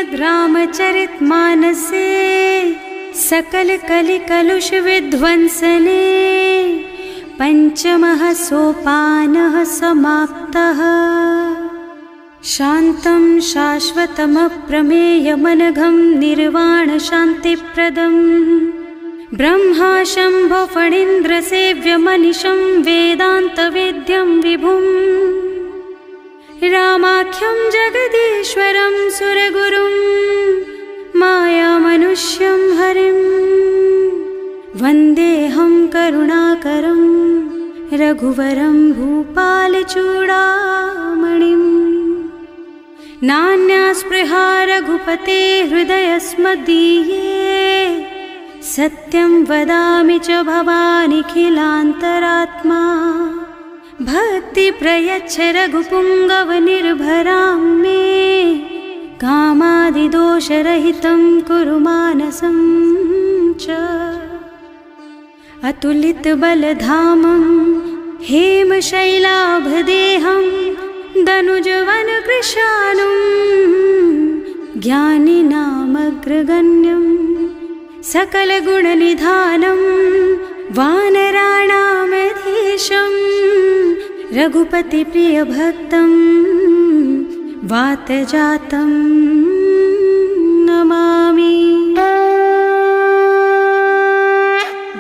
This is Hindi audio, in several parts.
श्रीमद् रामचरित मानसे सकल कलि कलुष विध्वंसने पंचमः सोपानः समाप्तः। शान्तं शाश्वतमप्रमेयमनघं निर्वाण शान्तिप्रदं ब्रह्मा शम्भो फणीन्द्रसेव्यमनिशं वेदान्तवेद्यं विभुं रामाख्यं जगदीश्वरं सुरगुरुं मायामनुष्यं हरिं वन्देऽहं करुणाकरं रघुवरं भूपालचूडामणिम्। नान्यास्पृहा रघुपते हृदयस्मदीये सत्यं वदामि च भवानिखिलान्तरात्मा। भक्ति प्रयच्छ रघुपुङ्गवनिर्भरां मे कामादिदोषरहितं कुरु मानसं च। अतुलितबलधामं हेमशैलाभदेहं दनुजवनकृशानुं ज्ञानिनामग्रगण्यं सकलगुणनिधानं वानराणामधीशं रघुपतिप्रियभक्तं वातजातं नमामि।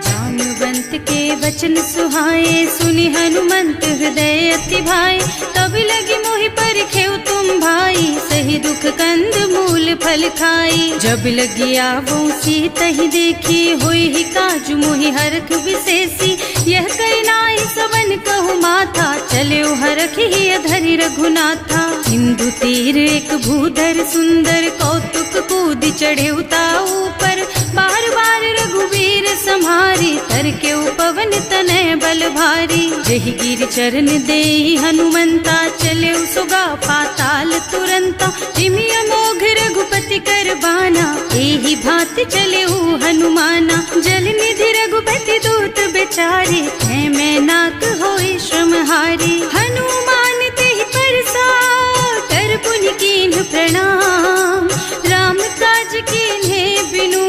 जानुवंत के वचन सुहाए सुनि हनुमंत हृदय अति भाए। तब लगी मोहि परिखेउ तुम भाई सही दुख कंद मूल फल खाई। जब लगी आवो सीतहि देखी होई ही काजु मोहि हरख विशेषी। यह कई नाई सबन कहु माथा चले हरखि ही अधरि रघुनाथा। सिंधु तीर एक भूधर सुंदर कौतुक कूद चढ़े उताऊ पर। बार बार रघुवीर सम्हारी तर के उपवन तनय बल भारी। जहि गिर चरण देहि हनुमंता चले सुगा पाताल तुरंता। जिमि अमोघ रघुपति कर बाना एहि भांति चले हनुमाना। जल निधि रघुपति दूत बेचारे है मैं नाक होई श्रमहारी। हनुमान तेहि परसा कर पुनि कीन्ह प्रणाम। राम काज कीन्हे बिनु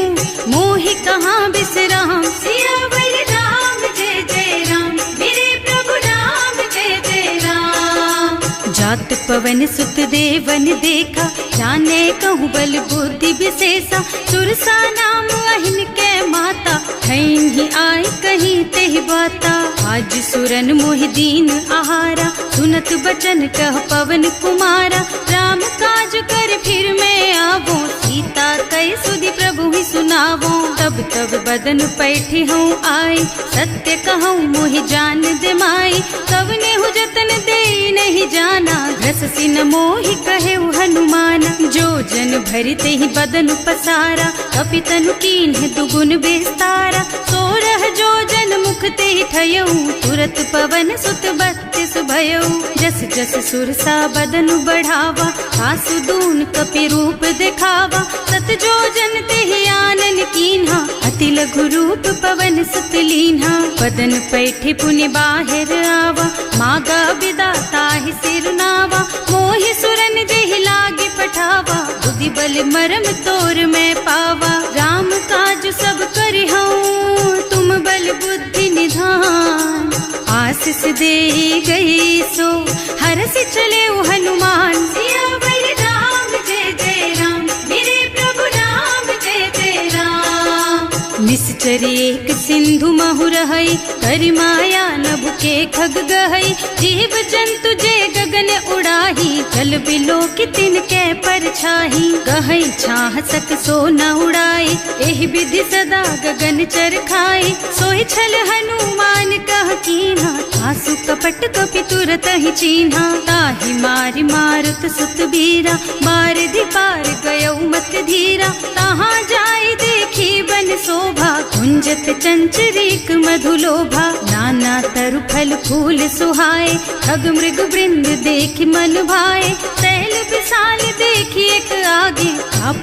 मोहि कहाँ बिसराम। सियावर राम जय जय राम मेरे प्रभु राम जय जय राम। जात पवन सुत देवन देखा जाने कहूँ बल बुद्धि विशेषा। सुरसा नाम अहिन के माता खैन ही आय कहीं तेहि बाता। आज सुरन मोहि दीन आहारा सुनत बचन कह पवन कुमारा। राम काज कर फिर मैं आवो सीता कई सुधि प्रभु ही सुनावो। तब तब बदन पैठी हूँ आई सत्य कहूँ मोहि जान दे माई। तब ने हु जतन दे नहीं जाना घस सिन मोहि कहे हनुमान। जो जन भरते ही बदन पसारा कपितनु कीन्ह दुगुन बेस्तारा। सोरह जो जन मुख ते ठयऊ तुरत पवन सुत 32 भयऊ। जस जस सुरसा बदन बढ़ावा आसु दून कपि रूप दिखावा। सत जो जन ते आनन कीन्हा अति लघु रूप पवन सुत लीन्हा। बदन पैठी पुनि बाहिर आवा मागा विदाता ही सिरनावा। मोहि सुरन जेहि लागे पठावा बुद्धि बल मरम तोर मैं पावा। राम काज सब करिहऊँ तुम बल बुद्धि निधान। आशीष दे गई सो हरष चले हनुमान। सियावर राम जय जय राम मेरे प्रभु राम जय जय राम। निश्चर एक सिंधु महु रहई करि माया नभ के खग गहई। जीव जंतु जे गगन उड़ाही जल बिलो की तिनके परछाही। गहई छाह सक सो न उड़ाई एहि विधि सदा गगन चर खाई। सोहि छल हनुमान कह कीन्हा आसु कपट कपि तुरत ही चीन्हा। ताहि मारि मारुत सुत बीरा बारिधि पार गयौ मत धीरा। तहाँ जाय देखी बन शोभा कुंजत चंचरीक मधुलोभा। नाना तरु फल फूल सुहाए खग मृग वृंद देखि मन भाए। तैल विशाल देखी एक आगे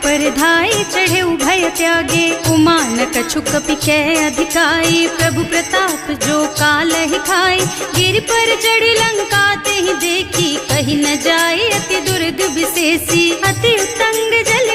पर धाय चढ़े भय त्यागे। उमान कछु कपि कै अधिकाई प्रभु प्रताप जो काल ही खाए। गिर पर चढ़ी लंका ते ही देखी कहीं न जाए अति दुर्ग विशेषी। अति उत्तंग जल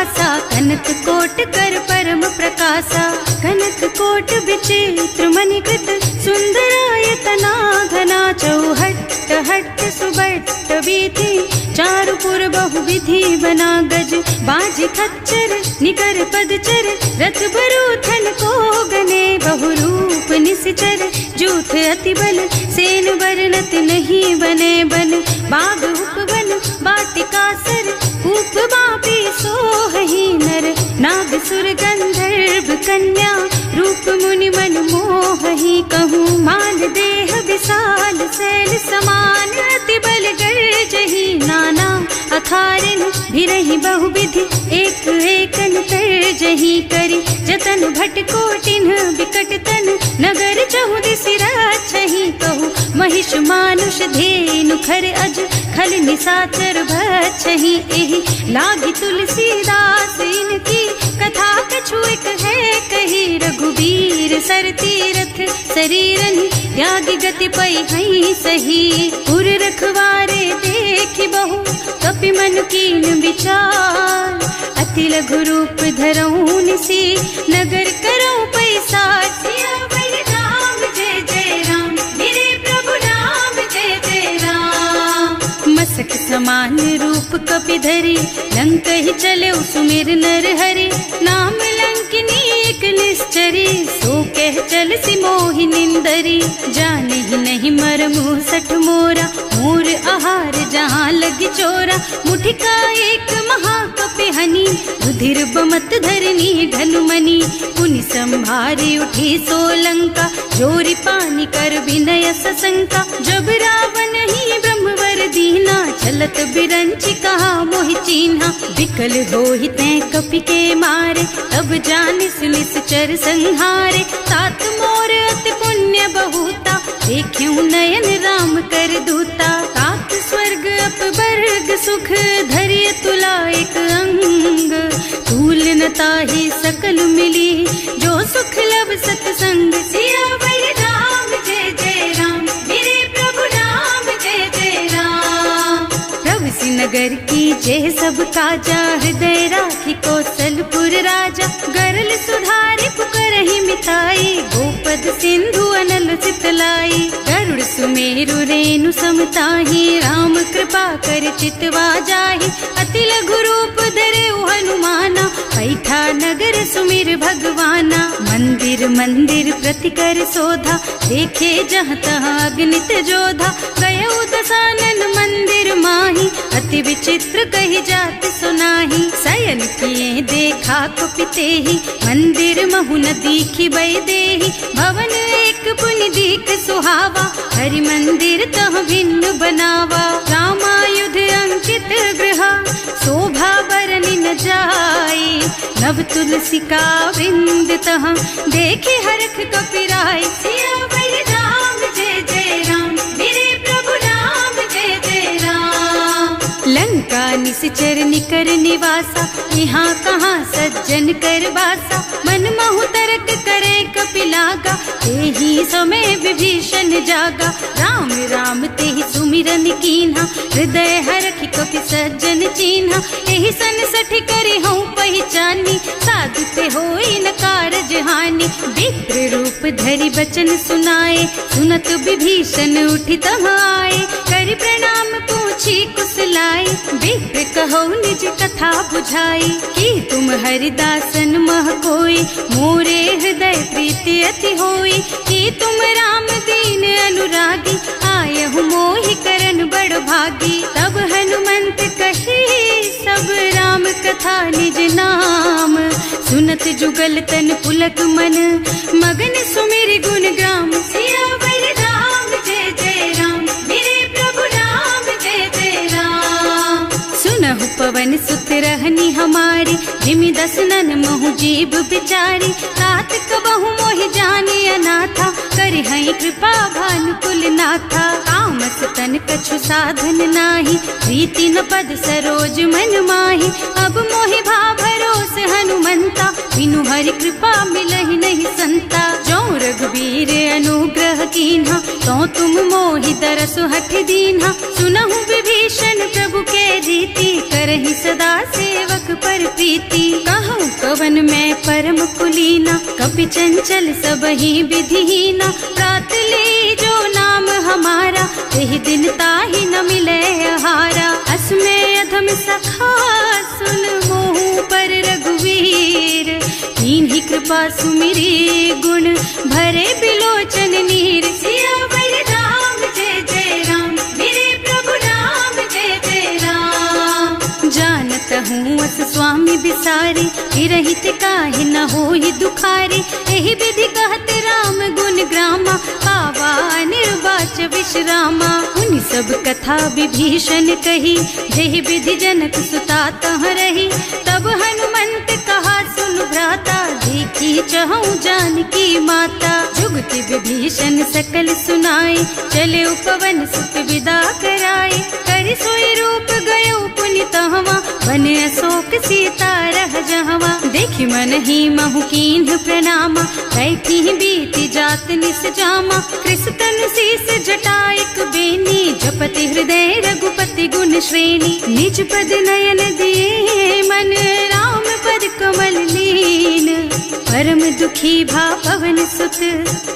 निवासा, कनक कोट कर परम प्रकाशा। कनक कोट विचित्र मणिकृत, सुंदरायतना घना। चौहट्ट हट्ट सुबट्ट बीथी, चारुपुर बहुविधि बना। गज बाजी खच्चर निकर पदचर, रथ बरूथन को गने। बहुरूप निश्चर जूथ अति बल, सेन वर्णत नहीं बने। बन बाग उपवन वाटिका सर, कूप बापी सोहहि नर। नाग सुर गंधर्व कन्या, रूप मुनि मन मोहहि। कहूँ माल देह विशाल, शैल समान अति बल गर्जहि। नाना अखारिन भिरहि बहुविधि, एक एकन तर्जहि। करि जतन भट कोटिन बिकट तन, नगर चहुदिस रक्षहि। कहूँ महिष मानुष धेनु खर अज, खल निशाचर भक्षहि। एहि लागी तुलसीदास इनकी, कथा कछु एक है कही। रघुबीर सर तीरथ शरीरन, त्यागी गति पै हई सही। पुर रखवारे देखि बहु, कपि मन कीन विचार। अति लघु रूप धरऊं निसी, नगर करऊं पैसार। सियावर राम जय जय राम, मेरे प्रभु राम जय जय राम। मसक समान रूप कपि धरी, लंक ही चले सुमिर नर हरि। नाम लंकिनी एक निश्चरी, सो कह चल सी मोहि निंदरी। जाने ही नहीं मरमु सठ मोरा, मोर आहार जहाँ लगी चोरा। मुठिका एक महाकपि हनी, रुधिर बमत धरनी ढलुमनी। पुनि संभारी उठी सोलंका, जोरी पानी कर विनय सशंका। जब रावण ही ब्रह्मवर दीना, चलत बिरंची कहा मोहि चीन्हा। विकल होहि तै कपि के मारे, तब जानिस निश्चर संहारे। तात मोर अति पुण्य बहुता, देख्यूं नयन राम कर दूता। तात स्वर्ग अपवर्ग सुख, धरिय तुला एक अंग। तूल न ताहि सकल मिली, जो सुख लब सतसंग। सियावर राम जय जय राम, मेरे प्रभु राम जय जय राम। प्रभु नगर की जय सब काजा, हृदय राखी कौशलपुर राजा। गरल सुधारी पुकारहि मिताई, गोपद सिंधु अनल चितलाई। गरुड़ सुमेरु रेणु समताहि, राम कृपा कर चितवा जाहि। अति लघु रूप धरे हनुमाना, पैठा नगर सुमिर भगवाना। मंदिर मंदिर प्रति कर शोधा, देखे जहाँ तहाँ अगणित जोधा। गयो दशानन मंदिर माही, अति विचित्र कही जात सुनाही। शयन किए देखा कुपितेहि, मंदिर महु न दीखि बैदेहि। भवन एक पुनि दीख सुहावा, हरि मंदिर तह भिन्न बनावा। रामायुध अंकित गृह, शोभा बरनि न जाई। नव तुलसी का वृंद तह, देखे हरख कपिराई। सियावर राम जय जय राम, मेरे प्रभु राम जय जय राम। लंका निश्चर निकर निवासा, यहाँ कहाँ सज्जन कर बासा। मन महु तर्क करे कपिलागा, तेहि समय विभीषण जागा। राम राम तेहि सुमिरन कीन्हा, हृदय हरखि कपि सज्जन चीन्हा। एहि सन सठ करि हूँ पहचानी, साधु ते होई न कारज हानि। विप्र रूप धरि बचन सुनाए, सुनत विभीषण उठि तह आए। करि प्रणाम पूछी कुशलाई, विप्र कहो निज कथा बुझाई। कि तुम हरिदासन मह कोई, मोरे हृदय प्रीति अति होई। कि तुम राम दीन अनुरागी, आयहु मोहि करन बड़ भागी। तब हनुमंत कही सब राम कथा निज नाम। सुनत जुगल तन पुलक मन, मगन सुमिर गुण ग्राम। सियावर राम जय जय राम, मेरे प्रभु राम जय जय राम। सुनहु पवन सुत रहनी हमारी, जिमि दसनन महु जीव बिचारी। तात कबहु मोहि जानि अनाथा, करिहै कृपा भानुकुल नाथा। तामस तन कछु साधन नाही, प्रीति न पद सरोज मन माही। अब मोहि भाव भरोस हनुमंता, बिनु हरि कृपा मिलहि नहीं संता। जो रघुबीर अनुग्रह कीन्हा, तो तुम मोहि दरसु हठ दीन्हा। सुनहु विभीषण प्रभु के रीति, करहि सदा सेवक पर प्रीति, कहूँ कवन में परम कुलीना, कपि चंचल सब ही विधिहीना। प्रात ले जो नाम हमारा, यही दिन ताहि न मिले हारा। असमय अधम सखा सुन मोहु पर रघुवीर, कीन्ही कृपा सुमिरी गुण भरे बिलोचन नीर। सियावर राम जय जय राम, मेरे प्रभु राम जय जय राम। जानत हूँ अस स्वामी बिसारी, हिरहित काहे न होई दुखारी। एहि विधि कहत राम गुण ग्रामा, पावा निर्वाच विश्रामा। उन सब कथा विभीषण कही, जेहि विधि जनक सुता तह रही। तब हनुमंत कहा सुन भ्राता, देखी चहु जानकी माता। जुगति विभीषण सकल सुनाई, चले उपवन सुत विदा कराई। कर सोई रूप गयो पुनि तहवा, बने अशोक सीता रह जहवा। देखि मन ही महु कीन्ह प्रणामा, बैठी बीती जात निस जामा। कृष तनु शीस जटायक बेनी, जपति हृदय रघुपति गुण श्रेणी। निज पद नयन दिए मन, राम पद कमल लीन। परम दुखी भा पवन सुत,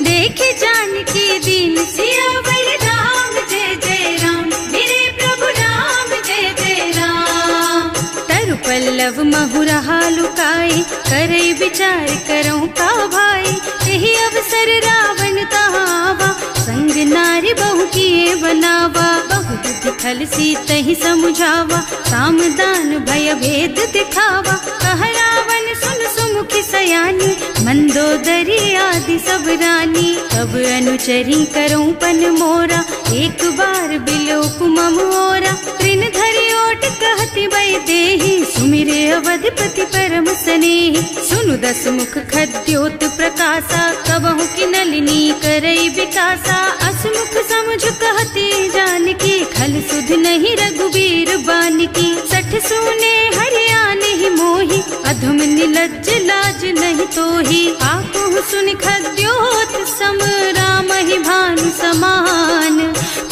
देखे जानकी दीन। सियावर राम जय जय राम, मेरे प्रभु राम जय जय राम। तरु पल्लव महुरहा लुकाई, करई विचार करऊं का भाई। यही अवसर रावण तहावा, संग नारी बहु किए बनावा। बहु बुद्धि खल सीतहि समुझावा, साम दान भय भेद दिखावा। कह रावण सुन सुमुखी सयानी, मंदोदरी आदि सब रानी। तब अनुचरी करऊं पन मोरा, एक बार बिलोक मम ओरा। तृण धरि ओट कहति वै देहि, सुमिरे अवधपति परम स्नेहि। सुनु दस मुख खद्योत प्रकाशा, कबहु की नलिनी करई विकासा। असमुख समझ कहती जानकी, खल सुध नहीं रघुबीर बानकी। सठ सूने हरियाणा ही मोहि, अधम निलज्ज लाज नहीं तोहि। आकुह सुनि खद्योत सम, राम ही भानु समान।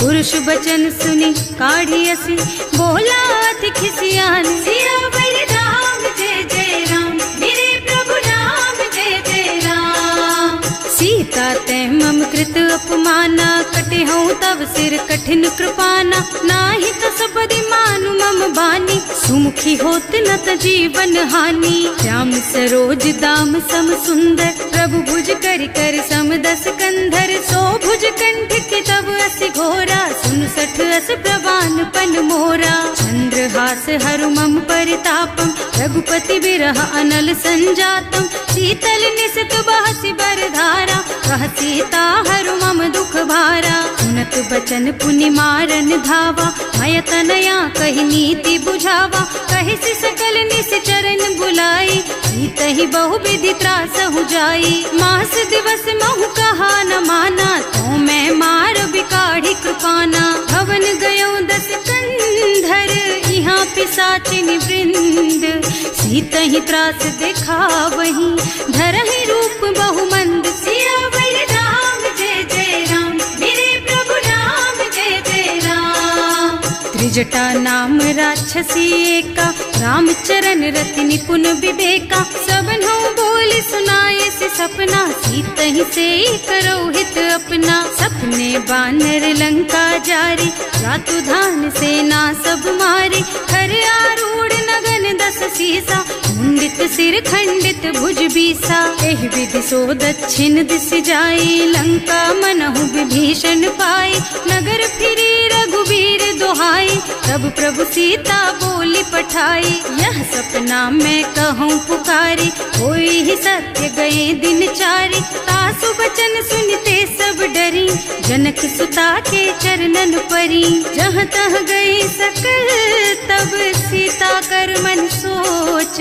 पुरुष बचन सुनि काढ़ियसि, बोला अति खिसियान। सियावर राम जय जय राम, मेरे प्रभु राम जय जय राम। सीता तै मम कृत अपमाना, कटे हूँ तब सिर कठिन कृपाना। नाही तो सबदि मानु मम बानी, सुमुखी होत न त जीवन हानि। श्याम सरोज दाम सम सुंदर, प्रभु भुज कर कर सम दस कंधर। सो भुज कंठ के तब अस घोरा, सुन सठ अस प्रवान पन मोरा। चंद्रहास हरु मम परितापम, रघुपति बिरह अनल संजातम। शीतल निसत बहसि बरधारा, कह सीता हरु मम दुख भारा। सुनत बचन पुनि मारन धावा, मय तनया कहि नीति बुझावा। कहि सि सकल निस चरण बुलाई, सीतहि बहु विधि त्रासहु जाई। मास दिवस महु कहा न माना, तो मैं मार बिकाढ़ी कृपाना। भवन गयो दस कंधर, यहाँ पिशाचिनी वृंद। सीतहि त्रास दिखावहि, धरहि रूप बहुमंद। सियावर राम जय जय राम, मेरे प्रभु राम जय जय राम। त्रिजटा नाम राक्षसी एका, राम चरण रति निपुण विवेका। सबनों बोल सुनाए से सपना, सीतहि से करो हित अपना। सपने बानर लंका जारी, रातु धान सेना सब मारी। खर आरूढ़ नगन दस सीसा, मुंडित सिर खंडित भुज बीसा। एहि विधि सो दक्षिण दिस जाई, लंका मनहु विभीषण पाई। नगर फिरी रघुबीर दुहाई, तब प्रभु सीता बोली पठाई। यह सपना मैं कहूँ पुकारी, होई ही सत्य गए दिन चारी। तासु बचन सुनते सब डरी, जनक सुता के चरणन परी। जहाँ तह गई सकल तब सीता कर मन सोच।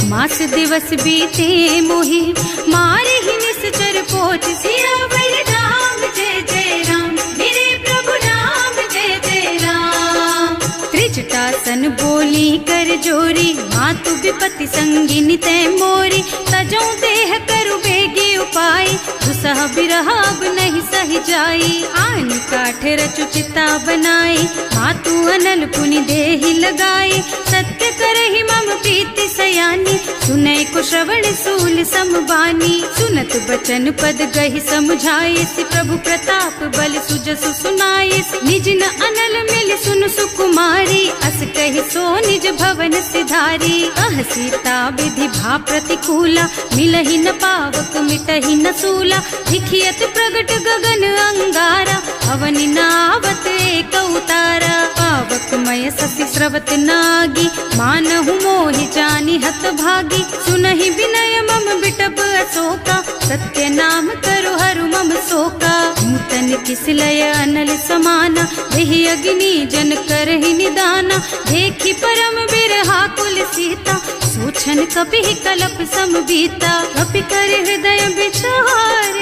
मास दिवस बीते मोहि, मारे ही निश्चर पोच। सियावर राम जय जय राम, मेरे प्रभु राम जय जय राम। त्रिज जटासन बोली कर जोरी, मातु विपत्ति संगिनी तै मोरी। तजौ देह करु बेगी उपाय, दुसह बिरह अब नहीं सही जाई। आन काठ रचु चिता बनाई, मातु अनल पुनि देहि लगाई। सत्य करहि मम प्रीति सयानी, सुनै को श्रवण सूल समबानी। सुनत बचन पद गहि समझाई, प्रभु प्रताप बल सुजसु सुनाई। निज न अनल मिल सुन सुकुमारी, अस कहि सो निज भवन सिधारी। कह सीता विधि भा प्रतिकूला, मिलहि न पावक मिटहि न सूला। भिखियत प्रगट गगन अंगारा, अवनि नावत एक उतारा। पावक मय ससि स्रवत नागी, मानहु मोहि जानि हत भागी। सुनहि विनय मम बिटप अशोका, सत्य नाम करु हरु मम शोका। नूतन किसलय अनल समाना, देहि अग्नि जन करहि निदाना। देखि परम बिरहा कुल सीता, सोचन कपि कलप सम बीता। कपि कर हृदय विचार,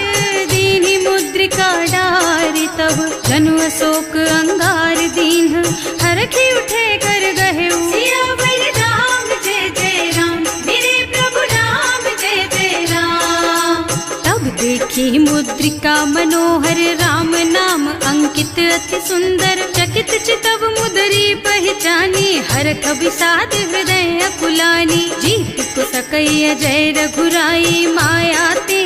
दीनि मुद्रिका डारि। तब जनु अशोक अंगार दीन, हरखि उठे कर गहेउ। सियावर राम जय जय राम, मेरे प्रभु राम जय जय राम। तब देखी मुद्रिका मनोहर, राम नाम अंकित अति सुंदर। चकित चितव मुदरी पहचानी, हरख विषाद हृदय अकुलानी। जीत को सकई अजय रघुराई, माया ते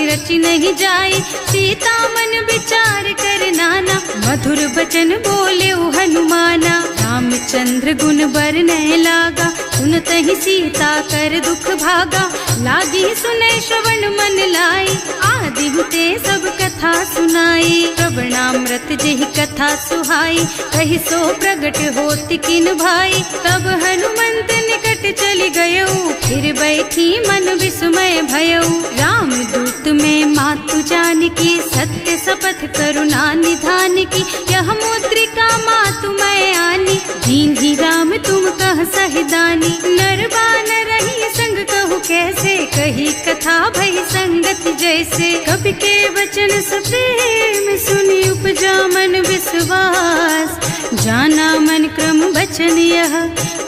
रचि नहीं जाई। सीता मन विचार कर नाना, मधुर बचन बोले हनुमाना। रामचंद्र गुण बरनय लागा, सुनतहि सीता कर दुख भागा। लागी सुनै श्रवण मन लाई, आदि ते सब कथा सुनाई। प्रवणामृत जेहि कथा सुहाई, कहि सो प्रगट होति किन भाई। तब हनुमंत निकट चली गयऊ, फिर बैठी मन विस्मय भयऊ। राम दूत में मातु जानकी, सत्य शपथ करुणा निधान की। यह मुद्रिका मातु मैं आनी, दीन ही राम तुम कह सहिदानी। नर बानर रही संग कहु कैसे, कही कथा भई संगति जैसे। कवि के वचन सप्रेम सुनि उपजा मन विश्वास। जाना मन क्रम वचन यह,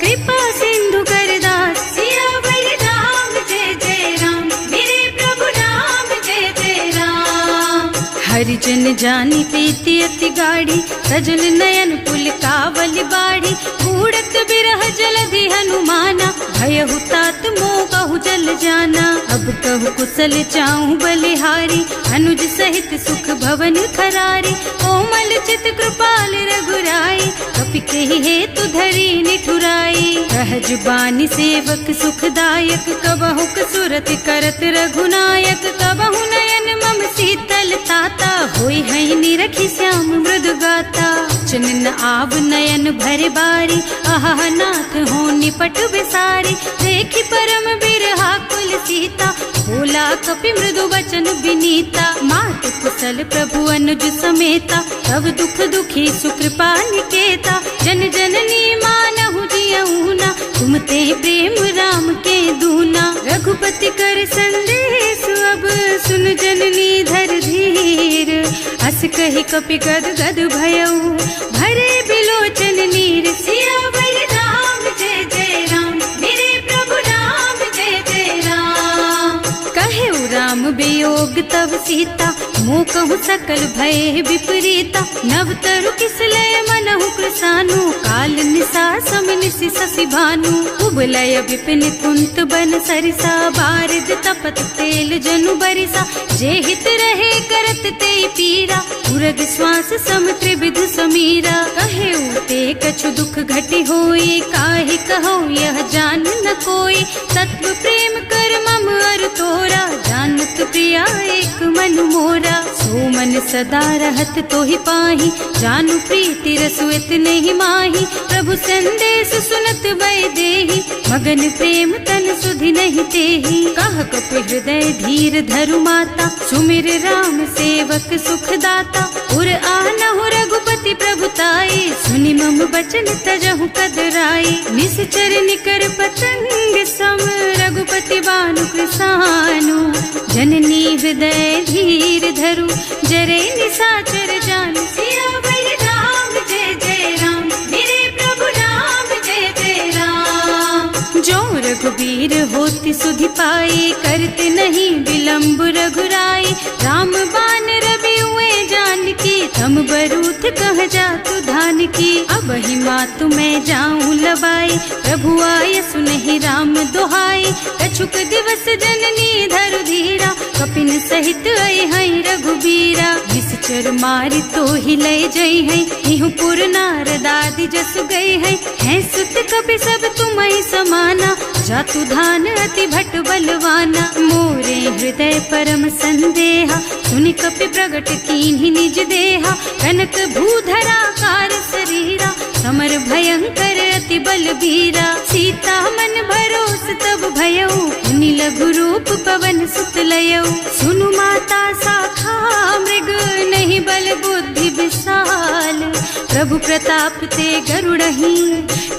कृपा सिंधु कर दास। सियावर राम जय जय राम, मेरे प्रभु राम जय जय राम। हरिजन जानी प्रीति अति गाढ़ी, सजल नयन पुलकावल बाढ़ी। बूढ़त बिरह जलधि हनुमाना, भयहु तात मोह कहु जल जाना। अब कहु कुशल चाहूं बलिहारी, अनुज सहित सुख भवन खरारी। कोमल चित कृपाल रघुराई, कपि केहि हेतु धरी निठुराई। सहज बानी सेवक सुखदायक, कबहु कसुरत करत रघुनायक। कबहु नयन मम शीतल ताता, होई है निरखि श्याम मृदु गाता। चनन आव नयन भरे बारी, आहा नाथ हो निपट बिसारी। देखि परम बिरहा कुल सीता, बोला कपि मृदु वचन विनीता। मात कुशल प्रभु अनुज समेता, तब दुख दुखी सुकृपा निकेता। जन जननी मानहु जियऊ ना, तुम ते प्रेम राम के दूना। रघुपति कर संदेश अब सुन जननी धर धीर। हस कहि कपि गद गद भयऊ, भरे बिलोचन नीर। सियावर राम जय जय राम, मेरे प्रभु राम जय जय राम। कहेउ राम वियोग तब सीता, मोह कहु सकल भय विपरीता। नव तरु किसलय मनहु कृसानु, काल निशा सम निशि शशि भानु। उबलय विपिन कुंत बन सरिसा, बारिद तपत तेल जनु बरिसा। जे हित रहे करत ते पीरा, उरग श्वास सम त्रिविध समीरा। कहेउ ते कछु दुख घटी होई, काहे कहो यह जान न कोई। तत्व प्रेम कर मम अर तोरा, जानत प्रिया एक मन मोरा। सो मन सदा रहत तोहि पाही, जानु प्रीति रसु इतने ही माही। प्रभु संदेश सुनत वै देहि, मगन प्रेम तन सुधि नहीं तेहि। कह कपि हृदय धीर धरु माता, सुमिर राम सेवक सुख दाता। उर आनहु रघुपति प्रभुताई, सुनि मम बचन तजहु कदराई। निश्चर निकर पतंग सम, रघुपति बानु कृसानु। जननी हृदय धीर धरु, जरे निशाचर जान। सियावर राम जय जय राम, मेरे प्रभु राम रघुबीर होति सुधि पाए, करते नहीं विलम्ब रघुराई। राम बान रवि हुए जानकी, तम बरूथ कह जातु धान की। अब ही मातु मैं जाऊं लबाई, प्रभु आय सुनहि राम दोहाई। कछुक दिवस जननी धरु धीरा, कपिन सहित आई है रघुबीरा। निश्चर मारी तो ही लय जई है, इहु पुर नारद आदि जसु गए है सुत कपि सब तुम्हि समाना। जातु धान अति भट बलवाना, मोरे हृदय परम संदेहा। सुनि कपि प्रगट कीन्हि निज देहा, कनक भूधरा कार शरीरा। समर भयंकर अति बलबीरा, सीता मन भरोस तब भयउ। मुनि लघु रूप पवन सुत लयउ, सुनु माता साखा मृग। नहीं बल बुद्धि विशाल, प्रभु प्रताप ते गरुड़हि।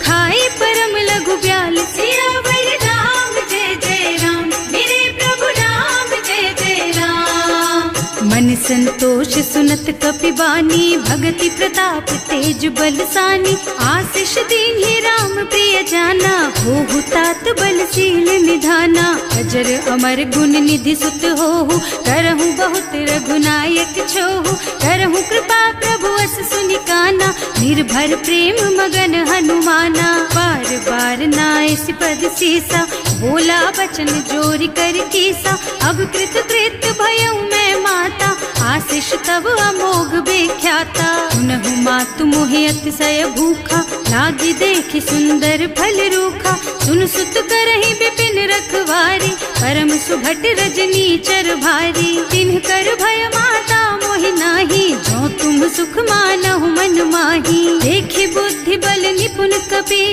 खाई परम लघु ब्याल, सियावर राम जय जय राम। मेरे प्रभु राम जय जय राम। मन संतोष सुनत कपि बानी, भगति प्रताप तेज बलसानी। आशीष दीन्हि राम प्रिय जाना, होहु तात बलशील निधाना। अजर अमर गुण निधि सुत होहु, करहु बहुत रघुनायक छोहु। करहु कृपा प्रभु अस सुनि काना, निर्भर प्रेम मगन हनुमाना। बार बार नाइस पद सीसा, बोला बचन जोरि कर कीसा। अब कृत कृत भयउ मैं माता, आशीष तब अमोघ बेख्याता। सुनहु मातु मोहि अतिशय भूखा, लागी देखि सुंदर फल रूखा। सुन सुत करहि विपिन रखवारी, परम सुभट रजनी चर भारी। तिन्ह कर भय माता मोहि नाही, जो तुम सुख मानहु मन माही। देखि बुद्धि बल निपुण कपि,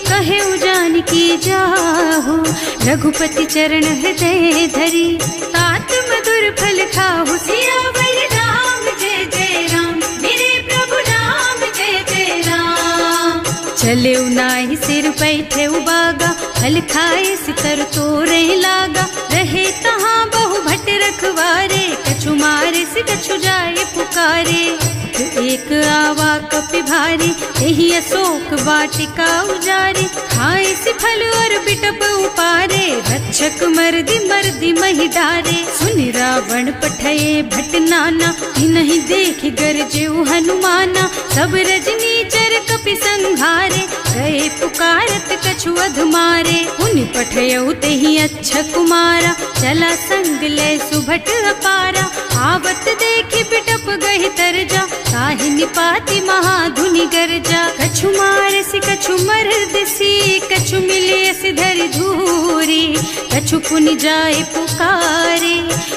कहे जानकी जाहु। रघुपति चरण हृदय धरी, तात मधुर फल खाहु। सियावर राम जय जय राम, मेरे प्रभु राम जय जय राम। चले नाहि सिर पैठे उबागा, फल खाए सितर तोरे लागा। रहे तहाँ बहु भट रखवारे, कछु मारे से कछु जाए पुकारे। एक आवा कपि भारी, यही अशोक वाटिका उजारी। खाए से फल और बिटप उपारे, रक्षक मर्दी मर्दी महि डारे। सुनि रावण पठये भट नाना, नहीं देखि गरजेउ हनुमाना। सब रजनी चर कपि संघारे, गए पुकारत कछु अध मारे। उनि पठयउ तेहि अच्छा कुमारा, चला संग लय सुभट अपारा। आवत देखि बिटप गहि तरजा, काहि निपाति महाधुनि गरजा। कछु मार से कछु मर्द सी, कछु मिले से धरि धूरी। कछु पुनि जाए पुकारे,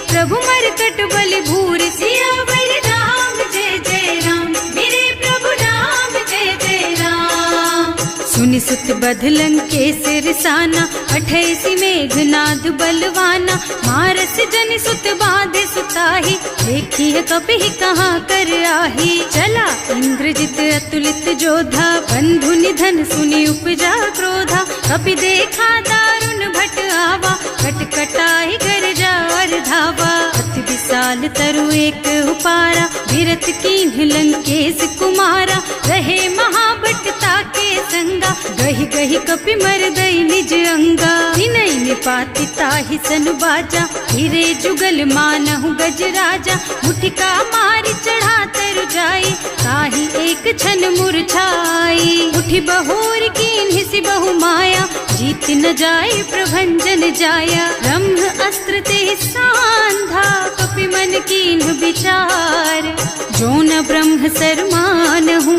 प्रभु मरकट बलि भूरि। सियावर राम जय जय राम, मेरे प्रभु राम जय जय राम। सुनि सुत बध लंकेश रिसाना, पठैसी मेघनाद बलवाना। मारस जनि सुत बाधे सुताही, देखी है कपि कहाँ कर आही। चला इंद्रजित अतुलित जोधा, बंधु निधन सुनि उपजा क्रोधा। कपि देखा दारुण भट आवा, कटकटाई गरजा और धावा। अति विशाल तरु एक उपारा, विरत कीन्ह लंकेश कुमारा। रहे महाभटता के संगा, गहि गहि कपि मरदई निज अंगा। विनय निपाति ताहि सन बाजा, हिरे जुगल मानहु गज राजा। मुठिका मारि चढ़ा तरु जाई, ताहि एक छन मूर्छाई। उठि बहोर कीन्हि सि बहु माया, जीत न जाए प्रभंजन जाया। ब्रह्म अस्त्र ते सांधा, कपि मन कीन्ह विचार। जो न ब्रह्म सरमानहु,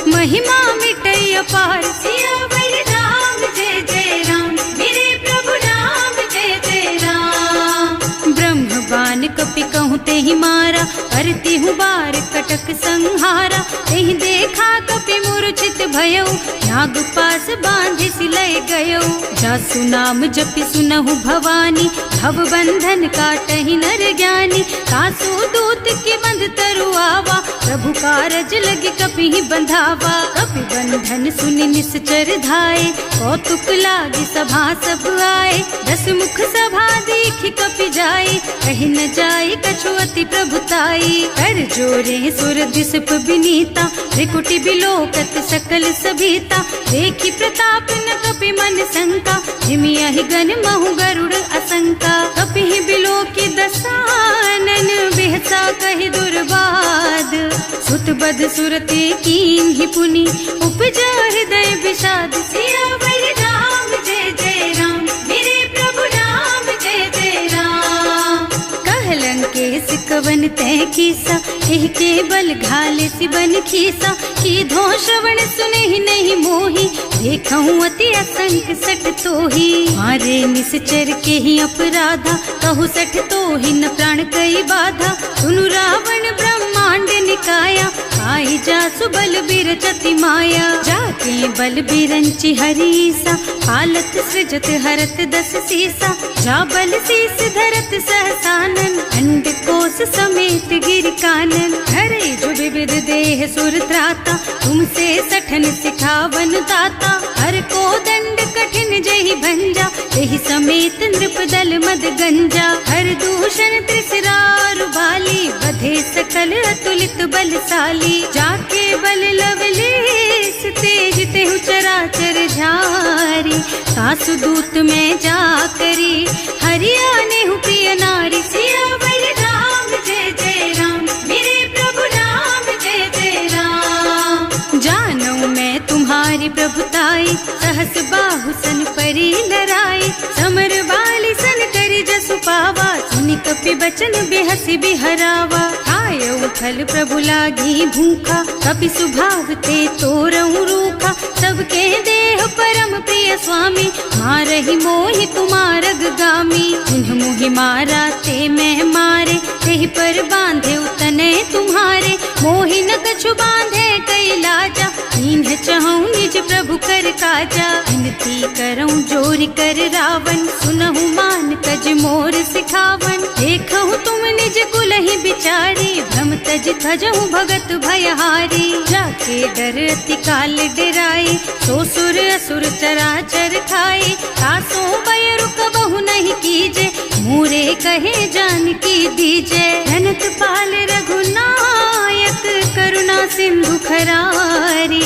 महिमा मिटै अपार। सियावर राम जय जय राम, मेरे प्रभु राम जय जय राम। ब्रह्म बान कपि कहूँ तेहि मारा, करती हूँ बार कटक संहारा। तेहि देखा कपि मूर्छित भयउ, नाग पास बांधि सिलय गयउ। जासु नाम जपि सुनहु भवानी, भव बंधन काटहि नर ज्ञानी। कासु दूत की बंध तरु आवा, प्रभु कारज लगे कपि बंधावा। कपि बंधन कहन सुनि निश्चर धाये, कौतुक लागी सभा सब आए। 10 मुख सभा देखि कपि जाए, कहि न जाए कछु अति प्रभुताई। कर जोरे सुर दिसप विनीता, त्रिकुटी बिलोकत सकल सभीता। देखि प्रताप न कपि मन शंका, जिमियहि गण महु गरुड़ असंका। कपि बिलोकि दसानन, बिहसा कहि दुर्बाद। सुत बद सुरते कीन्हि पुनि, उपजा हृदय विषाद। सियावर राम जय जय राम, मेरे प्रभु राम जय जय राम। कहलंकेश कवन तै कीसा, एह के बल घाले सिबन खीसा। कीधो श्रवण सुनेहि नहीं मोही, देखऊं अति असंख सठ तोही। मारे निश्चर के ही अपराधा, कहु सठ तोही न प्राण कई बाधा। सुनु रावण ब्रह्मांड निकाया, आई जासु बल बिरचति माया। जाके बल बिरंचि हरीसा, पालत सृजत हरत 10 सीसा। जा बल शीस धरत सहसानन, अंड कोस समेत गिर कानन। हरे जो विविध देह सुर त्राता, तुमसे सठन सिखावन दाता। हर को दंड कठिन जहि भंजा, यही समेत नृप दल मद गंजा। हर दूषण त्रिसरारु बाली, बधे सकल अतुलित बलशाली। जाके बल लवलेस तेज तेहु चराचर झारी। सासु दूत में जा करी, हरियाणे हूँ प्रिय नारी। सियावर राम जय जय राम, मेरे प्रभु राम जय जय राम। जानू मैं तुम्हारी प्रभुताई, सहस बाहु सन परी लराई। समर वाली सन करी जसु पावा, सुनि कपि बचन बेहसी बिहरावा। आयऊ फल प्रभु लागी भूखा, कपि सुभाव ते तोरऊ रूखा। सबके देह परम प्रिय स्वामी, मारहि मोहि तुमारग गामी। जिन्ह मोहि मारा ते मैं मारे, तेहि पर बांधे उतने तुम्हारे। मोहि न कछु बांधे कई लाजा, इन्ह चहूँ निज प्रभु कर काजा। विनती करऊँ जोरि कर रावण, सुनहु मान तज मोर सिखावन। देखहु तुम निज कुलहि बिचारी, भ्रम तज थजहु भगत भयहारी। जाके डर अति काल डराई, सो सुर असुर चराचर खाए। तासो भय रुक बहु नहीं कीजे, मूरे कहे जानकी दीजे। धनत पाल रघुनायक, करुणा सिंधु खरारी।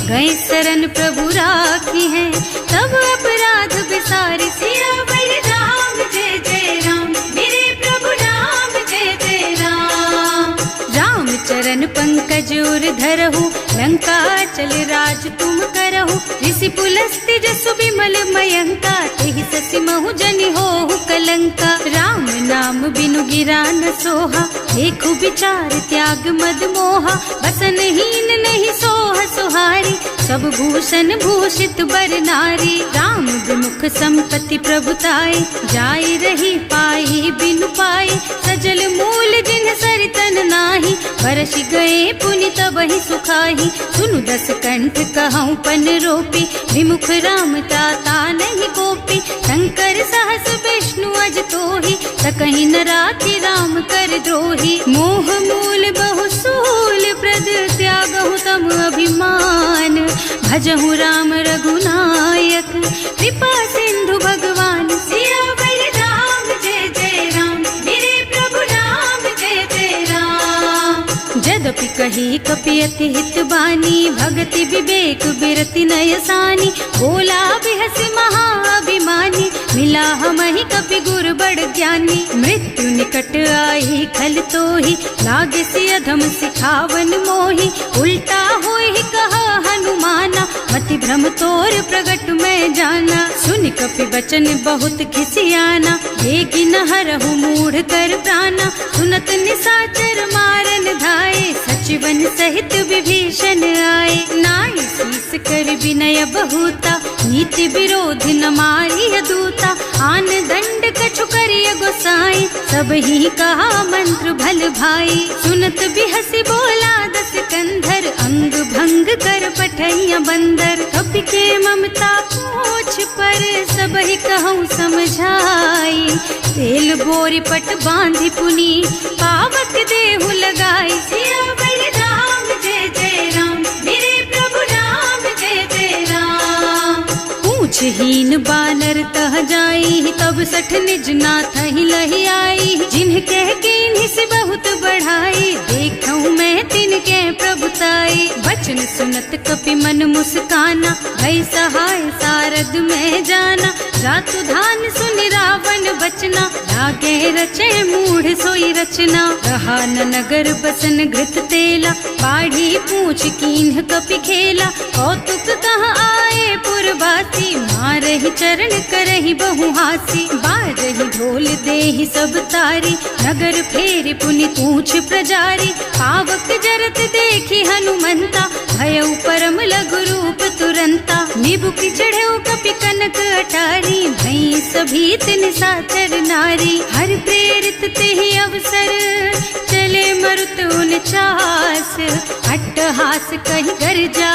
गए शरण प्रभु राखी है, तब अपराध बिसारी। सियावर राम जय जय राम, मेरे प्रभु राम जय जय राम। राम चरण पंकज उर धरहु, लंका चल राज तुम करहु। ऋषि पुलस्त्य जसु विमल मयंका, तेहि ससि महु जनि होहु कलंका। राम नाम बिनु गिरा न सोहा, देखु विचार त्याग मद मोहा। बसन हीन नहीं सोह सुहारी, सब भूषण भूषित बर नारी। राम विमुख संपत्ति प्रभुताई, जाई रही पाई बिनु पाई। सजल मूल जिन सरितन नाही, बरस गए पुनि तबहि सुखाही। सुनु 10 कंठ कहऊँ पन रोपी, विमुख राम ताता नहीं कोपी। शंकर सहस विष्णु अज तोही, सकहि न राखी राम कर द्रोही। मोह मूल बहुसूल प्रद, त्यागहु तम अभिमान। भजहु राम रघुनायक, कृपा सिंधु भगवान। सियावर राम जय जय राम, मेरे प्रभु राम जय जय राम। जदपि कही कपि अति हित बानी, भगति विवेक बिरति नयसानी। बोला बिहसि महाअभिमानी, मिला हमहि कपि गुर बड़ ज्ञानी। मृत्यु निकट आई खल तोही, लागे सि अधम सिखावन मोही। उल्टा होई कहा हनुमाना, मति भ्रम तोर प्रगट में जाना। सुन कपि बचन बहुत खिसियाना, देगी न हरहु मूढ़ कर प्राणा। सुनत निशाचर मारन धाये, सचिवन सहित विभीषण आए। नाई शीस कर विनय बहुता, नीति विरोध न मारिय दूता। आन दंड कछु करिय गोसाई, सब ही कहा मंत्र भल भाई। सुनत बिहसि बोला 10 कंधर, अंग भंग कर पठैया बंदर। कपि के ममता पूछ पर, सब ही कहूँ समझाई। तेल बोरी पट बांधि पुनी, पावक देहु लगाई। सियावर राम जय जय राम, मेरे प्रभु राम जय पुछहीन बानर तह जाई, तब सठ निज नाथ ही लही आई। जिन्ह कह कीन्हि से बहुत बढ़ाई, देखऊं मैं तिनके प्रभुताई। बचन सुनत कपि मन मुस्काना, भई सहाय सारद में जाना। जातु धान सुनि रावण बचना, लागे रचे मूढ़ सोई रचना। रहा न नगर बसन घृत तेला, बाढ़ी पूछ कीन्ह कपि खेला। कौतुक कहाँ आए पुरवासी, मारहि चरण करहि बहु हासी। बाजहि ढोल देहि सब तारी, नगर फेरि पुनि पूछ प्रजारी। पावक जरत देखि हनुमंता, भयउ परम लघु रूप तुरंता। निबुकि चढ़ऊ कपि कनक अटारी, भई सभीत निशाचर नारी। हर प्रेरित तेहि अवसर, चले मरुत उनचास। अट्टहास कहि गर्जा,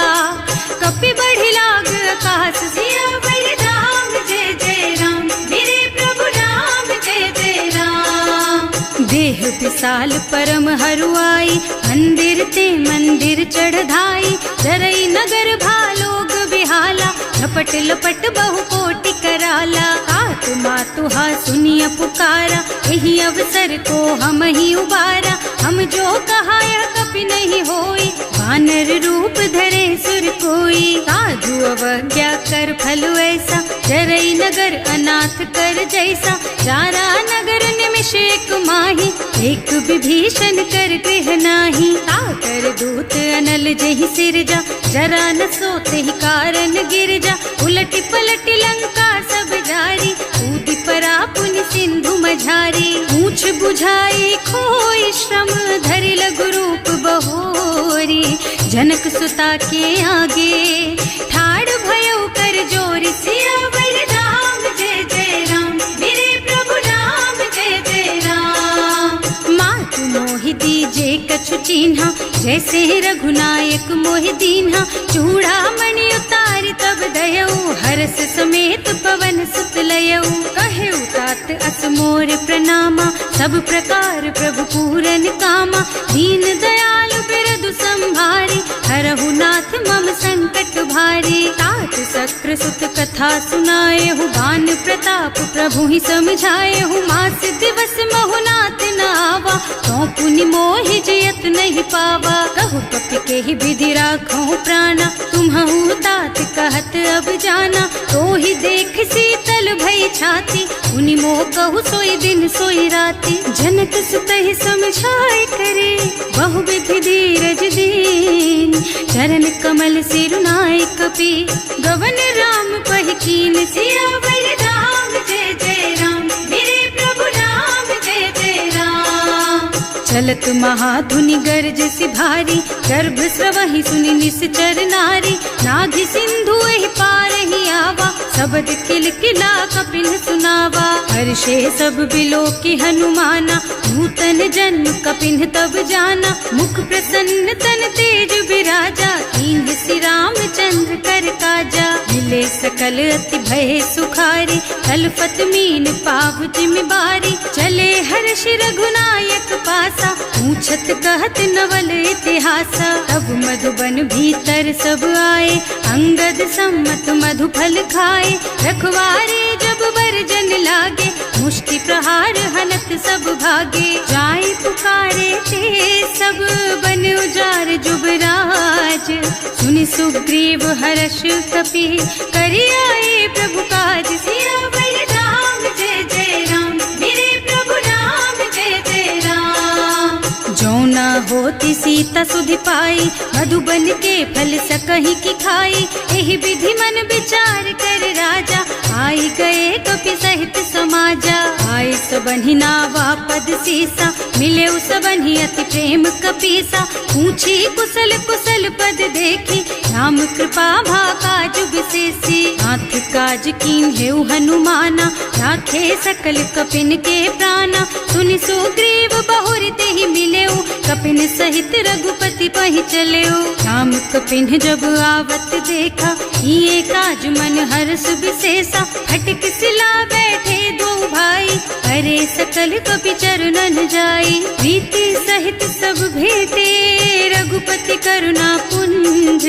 कपि बढ़ि लाग आकाश। सियावर राम जय जय राम, मेरे प्रभु राम जय जय राम। देह विशाल परम हरुआई, मंदिर ते मंदिर चढ़धाई। जरई नगर भालोग बिहाला, झपट लपट बहु कोटि कराला। आतु मातु हा सुनिय पुकारा, यही अवसर को हम ही उबारा। हम जो कहा यह कपि नहीं होई, वानर रूप धरे सुर कोई। साधु अवज्ञा कर फल ऐसा, जरई नगर अनाथ कर जैसा। जारा नगर निमिष एक माही, एक विभीषण कर गृह नाही। ताकर दूत अनल जहि सिरजा, जरा न सोते ही कारण गिर जा। उलटि पलटि लंका सब जारी, कूदि परा पुनि सिंधु मझारी। पूछ बुझाई खोई श्रम, धरि लघु रूप बहोरी। जनक सुता के आगे, ठाड़ भयउ कर जोरी। सियावर राम जय जय राम, मेरे प्रभु राम जय जय राम। मातु मोहि दीजे कछु चिन्हा, जैसे रघुनायक मोहि दीन्हा। चूड़ामणि उतारि तब दयऊ, हरस समेत पवन सुत लयऊ। कहे तात अस मोर प्रणामा, सब प्रकार प्रभु पूरन कामा। दीन दयालु बिरदु संभारी, हरहु नाथ मम संकट भारी। तात सक्र सुत कथा सुनाए हूँ, बान प्रताप प्रभु ही समझाए हूँ। मास दिवस महु नाथ न आवा, तो पुनि मोहि जियत नहीं पावा। कहु कपि के ही विधि राखो प्राणा, तुम्हु तात कहत अब जाना। तो ही देख शीतल भई छाती, उनि मोह कहु सोई दिन सोई राती। जनक सुतहि समझाए करे, बहु विधि धीरज दीन। चरण कमल सिरुनाए कपि, गवन राम पहि कीन। सियावर राम जय जय राम, मेरे प्रभु राम जय जय राम। चलत महाधुनि गर्ज सि भारी, गर्भ स्रवहि सुनि निश्चर नारी। नाभि सिंधु एहि पार ही आवा, शब्द किलकिला कपिन सुनावा। हर्षे सब बिलोकि हनुमाना, नूतन जन्म कपिन तब जाना। मुख प्रसन्न तन तेज विराजा, कीन्ह श्री रामचंद्र कर काजा। मिले सकल अति भय सुखारी, तलफत मीन पाव जिम्मेवारी। चले हर्ष रघुनायक पासा, पूछत कहत नवल इतिहासा। तब मधुबन भीतर सब आए, अंगद सम्मत मधु फल खाए। रखवारे जब बरजन लागे, मुष्टि प्रहार हनत सब भागे। जाय पुकारे ते सब बन उजार जुबराज। सुनि सुग्रीव हर्ष कपि, करि आए प्रभु काज। सियावर राम जय जय राम, मेरे प्रभु राम जय जय राम। जो न होती सीता सुधि पाई, मधुबन के फल सकहि की खाई। एहि विधि मन विचार कर राजा, आई गए कपि सहित समाजा। आए सबन्हि नावा पद सीसा, मिले सबन्हि अति प्रेम कपीसा। पूछी कुशल कुशल पद देखी, राम कृपा भा काज विशेषी। नाथ काज कीन्हेउ हनुमाना, राखे सकल कपिन के प्राणा। सुनि सुग्रीव बहुरि तेहि मिलेउ, कपिन सहित रघुपति पहि चल्यो। राम कपिन जब आवत देखा, ये काज मन हर्ष विशेषा। फटक सिला बैठे दो भाई, अरे सकल कपि चरणन जाई। प्रीति सहित सब भेटे, रघुपति करुणा पुंज।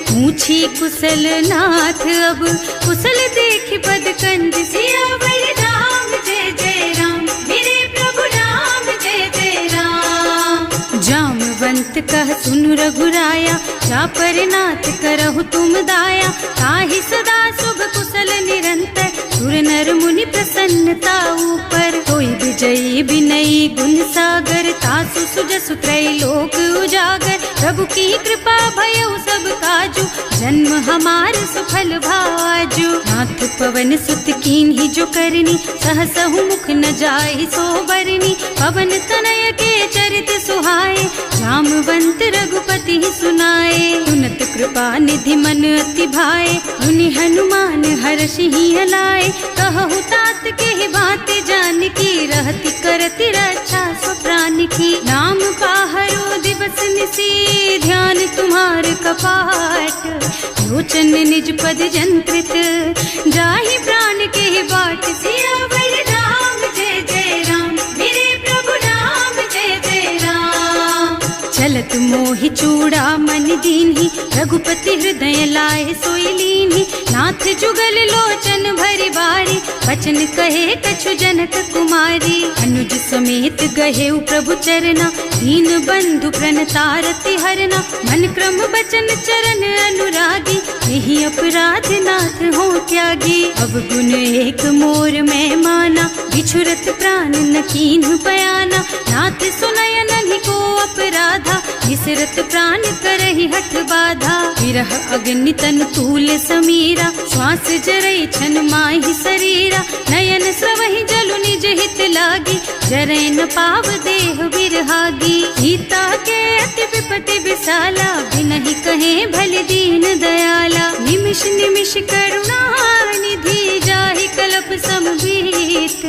पूछी कुशल नाथ अब, कुशल देखि पद कंज। सियावर राम जय जय राम, मेरे प्रभु राम जय जय राम। जामवंत कह सुनु रघुराया, जा पर नाथ करहु तुम दाया। ताहि सदा शुभ कुशल निरंतर, सुर नर मुनि प्रसन्नता ऊपर। कोई विजयी विनयी गुण सागर, तासु सुजसु त्रैलोक उजागर। प्रभु की कृपा भयउ सब काजू, जन्म हमार सुफल भाजू। नाथ पवन सुत कीन्ही जो करनी, सहसहु मुख न जाहि सो बरनी। पवन तनय के चरित सुहाए, जामवंत रघुपति सुनाए। सुनत कृपा निधि मन अति भाए, मुनि हनुमान हर्षि हलाए। कहु तात के बात जानकी, रहति करति रक्षा सो प्राण की। नाम पाहरो दिवस निसी, ध्यान तुम्हार कपाट। लोचन निज पद जंत्रित, जाहि प्राण के बाट। सियावर राम जय जय राम, मेरे प्रभु राम जय जय राम। चलत मोहि चूड़ा मन दीन्ही, रघुपति हृदय लाए सोई लीन्ही। नाथ जुगल लोचन भरि बारी, बचन कहे कछु जनक कुमारी। अनुज समेत गहेउ प्रभु चरना, दीन बंधु प्रणतारति हरना। मन क्रम बचन चरण अनुरागी, यही अपराध नाथ हो त्यागी। अब गुण एक मोर में माना, बिछुरत प्राण न कीन्हु बयाना। नाथ सुनय नन्हि को अपराधा, निसरत प्राण करहि हठ बाधा। विरह अग्नि तन तूल समीरा, श्वास जरई छन माहि शरीरा। नयन स्रवहि जलु निज हित लागी, जरै न पाव देह बिरहागी। सीता के अति विपति विशाला, बिनहि कहे भल दीन दयाला। निमिष निमिष करुणा निधि, जाहि कल्प समबीत।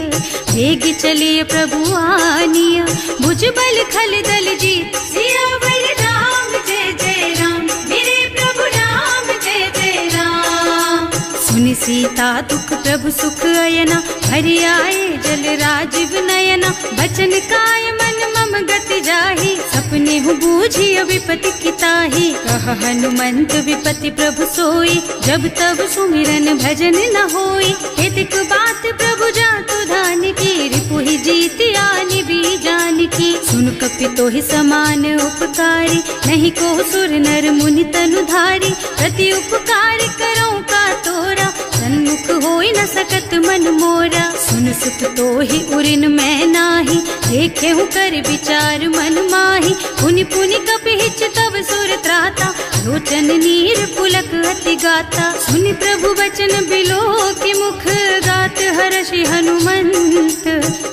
वेग चलिए प्रभु आनिया, भुज बल खल दल जीत। सियावर राम जय जय राम, मेरे प्रभु राम जय जय राम। सुनि सीता दुख प्रभु सुख अयना, हरि आए जल राजीव नयना। बचन काय मन मम गति जाहि, सपने हु बूझिय विपति किताहि। कह हनुमंत विपति प्रभु सोई, जब तब सुमिरन भजन न होई। हेतिक बात प्रभु जातु धान की, रिपुहि जीति आनि भी जान की। सुन कपि तोहि समान उपकारी, नहीं को सुर नर मुनि तनुधारी। प्रति उपकार करऊं का तोरा, सन्मुख होई न सकत मन मोरा। सुन सुत तोहि उरिन मैं नाही, देखे हूँ कर विचार मन माही। पुनि पुनि कपि हिच तब सुर त्राता, लोचन नीर पुलक अति गाता। सुनि प्रभु वचन बिलो की मुख, गात हर्षि हनुमंत।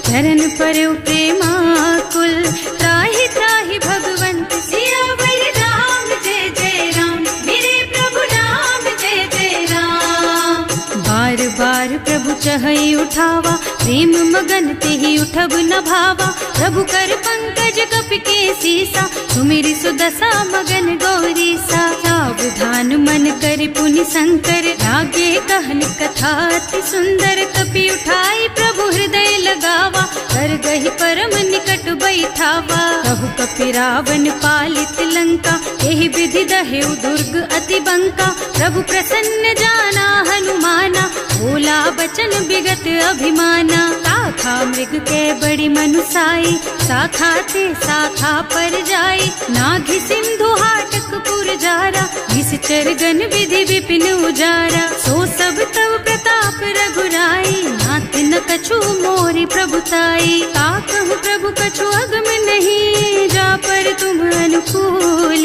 चरण परउ प्रेमाकुल, त्राहि त्राहि भगवंत। सियावर राम जय जय राम, मेरे प्रभु राम जय जय राम। बार बार प्रभु चहई उठावा, प्रेम मगन तेहि उठब न भावा। प्रभु कर पंकज कपि के सीसा, सुमिरि सुदशा मगन गौरीसा। सावधान मन करि पुनि शंकर, लागे कहन कथा अति सुंदर। कपि उठाई प्रभु हृदय लगावा, कर गहि परम निकट बैठावा। कहु कपि रावण पालित लंका, एहि विधि दहेउ दुर्ग अति बंका। प्रभु प्रसन्न जाना हनुमाना, बोला बचन विगत अभिमाना। शाखा मृग के बड़ी मनुसाई, शाखा ते शाखा पर जाई। नाघि सिंधु हाटक पुर जारा, निश्चर गण विधि विपिन उजारा। सो सब तव प्रताप रघुराई, नाथ न कछु मोरि प्रभुताई। ताकहु प्रभु कछु अगम नहीं, जा पर तुम अनुकूल।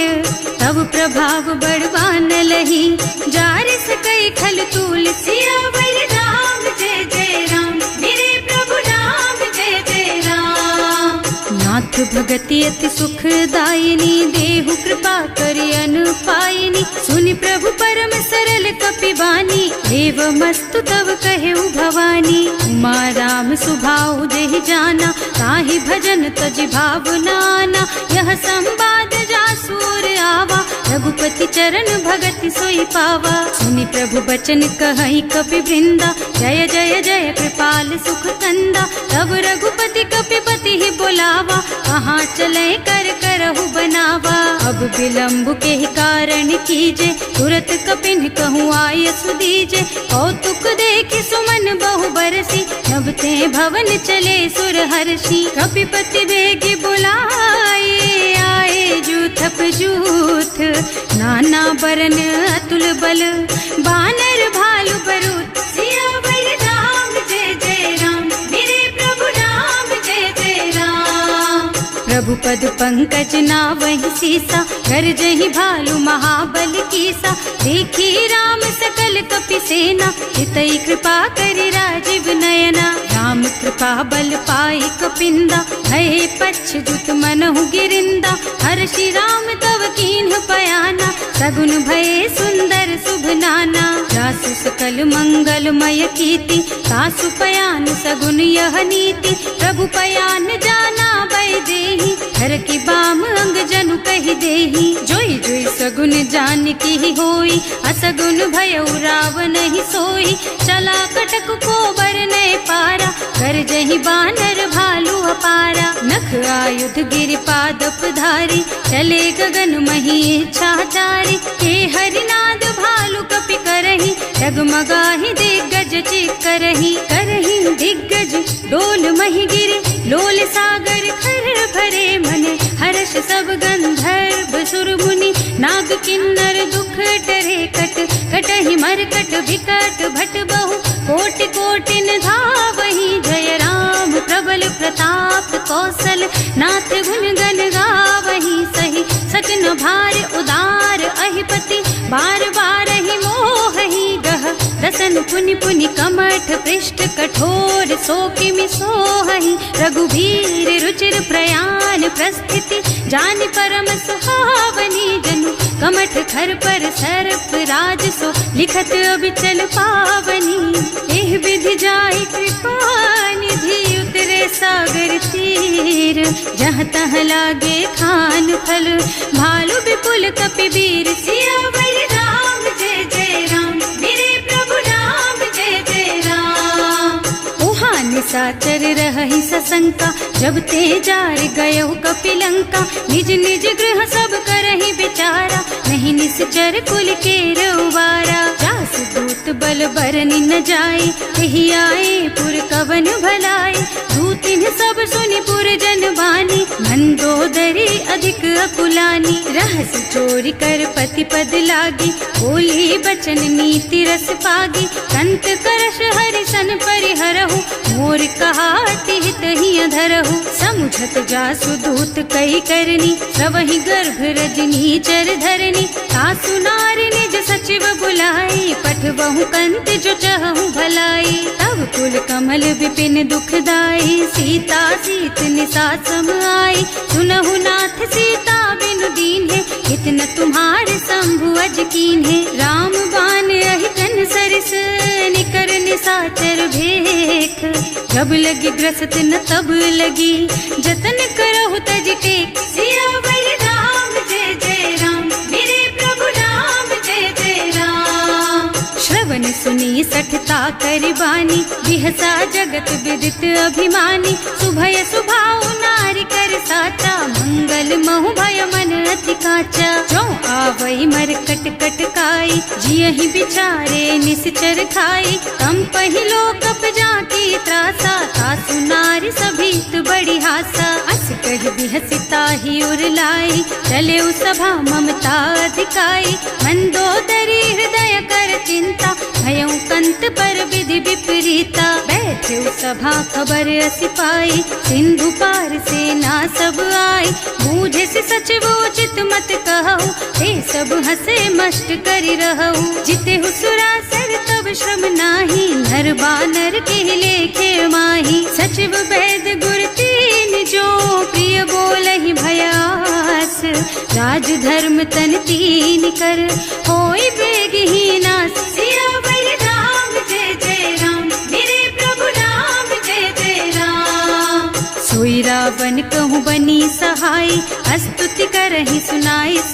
तब प्रभाव बड़वान लही, जार सकई खल तूल। सियावर राम जय जय राम, मेरे प्रभु राम जय जय राम। नाथ भगति अति सुखदायिनी, देहु कृपा करि अनुपायिनी। सुनि प्रभु परम सरल कपि बानी, एवं मस्तु तव कहेउ भवानी। उमा राम सुभाउ जेहि जाना, ताहि भजन तजि भावनाना, यह संवाद जासूर आवा, रघुपति चरण भगति सोई पावा। सुनि प्रभु बचन कहई कपि वृंदा, जय जय जय कृपाल सुख कंदा। तब रघुपति कपिपति ही बोलावा, कहाँ चले कर करहु बनावा। अब विलम्ब के ही कारण कीजे, तुरत कपिन कहूँ आय सुदीजे। कौतुक देखि सुमन बहु बरसी, नभ ते भवन चले सुर हर्षि। कपिपति बेगी बुलाए, आए जूथप जूथ, नाना बरन अतुल बल, बानर भालु बरूथ। सियावर राम जय जय राम, मेरे प्रभु राम जय जय राम। प्रभु पद पंकज नावहि सीसा, गरजहि भालु महाबल कीसा। देखी राम सकल कपि सेना, हितई कृपा करि राजीव नयना। राम कृपा बल पाई कपिंदा, भये पच्छजुत मनहु गिरिंदा। हर्षि राम तव कीन्ह पयाना, सगुन भये सुंदर शुभ नाना। जासु सकल मंगलमय कीर्ति, तासु पयान सगुन यह नीति। प्रभु पयान जाना भय देहि, हर की बाम अंग जनु कहि देहि। जोई जोई सगुन जान की ही होई, असगुन भयउ रावण ही सोई। चला कटक को बरनय पारा, कर जहि बानर भालु अपारा। नख आयुध गिरिपादप धारी, चले गगन मही इच्छाचारी। हे हरिनाद भालु कपि करहि, डगमगाहि दिग्गज चित करहि। करहि दिग्गज डोल मही गिरे, लोल सागर खर भरे मने। हर्ष सब गंधर्व सुर मुनि, नाग किन्नर दुख डरे कट। कटहि मरकट विकट भट बहु, कोटि कोटिन धावहि। जय राम प्रबल प्रताप कौशल, नाथ गुण गण गावहि। सही सचन भार उदार अहिपति, बार बार ही मोहि गह। दसन पुनि पुनि कमठ पृष्ठ, कठोर सो किमि सोहहि। रघुवीर रुचिर प्रयाण प्रस्थिति, जानि परम सुहावनी। जनु कमठ खर पर सर्प राज सो, लिखत अबिचल पावनी। एह विधि जाय कृपा निधि, उतरे सागर तीर। जहाँ तहाँ लागे खान फल, भालु विपुल कपि वीर। सियावर राम जय जय राम, मेरे प्रभु राम जय जय राम। उहाँ निशाचर रहहि सशंका, जब ते जार गयो कपिलंका। निज निज गृह सब करहि विचारा, नहीं निश्चर कुल के रउवारा। जासु दूत बल बरनि न जाई, तेहि आए पुर कवन भलाई। दूतिन सब सुनि पुर जन बानी, मंदोदरी अधिक अकुलानी। रहस चोरी कर पति पद लागी, बोली बचन नीति रस पागी। कंत करश हरिसन परिहरहु, मोर कहाति हित ही अधरहु। समुझत जासु दूत कही करनी, सबहि गर्भ रजनी चर धरनी। सासु नार निज सचिव बुलाई, पठबहु कंत जो चहु भलाई। तब कुल कमल विपिन दुखदाई, सीता सीत निसा सम आई। सुनहु नाथ सीता बिनु दीन्हे, कितना तुम्हार शंभु अज कीन्हे। राम बान अहितन सरिस, निकर निसाचर भेख। जब लगी ग्रसत न तब लगी, जतन करहु तज टेक। सियावर राम जय जय राम, मेरे प्रभु राम जय जय राम। श्रवण सुनी सठता करिबानी, बिहसा जगत विदित अभिमानी। सुभय सुभाउ नारी कर साचा, मंगल महु भय मन अति काचा। जो आवई मरकट कटकाई, जियहि बिचारे निश्चर खाई। कम पहिलो कप जाकी त्रासा, तासु नारी सभीत बड़ी हासा। अस कहि बिहसिता ही उरलाई, चले सभा ममता अधिकाई। मंदोदरी हृदय कर चिंता, भयउ कंत पर विधि विपरीता। बैठे सभा खबर असी पाई, सिंधु पार सेना सब आई। बूझे से सचिव उचित मत कहु, ते सब हसे मस्त करि रहु। जिते हुसुरासर तब श्रम नाही, नर बानर के लेखे माही। सचिव वैद गुर तीन जो, प्रिय बोलहि भयास। राज धर्म तन तीन कर, होई बेगहि नास। सियावर राम जय जय राम, मेरे प्रभु राम जय जय राम। सोई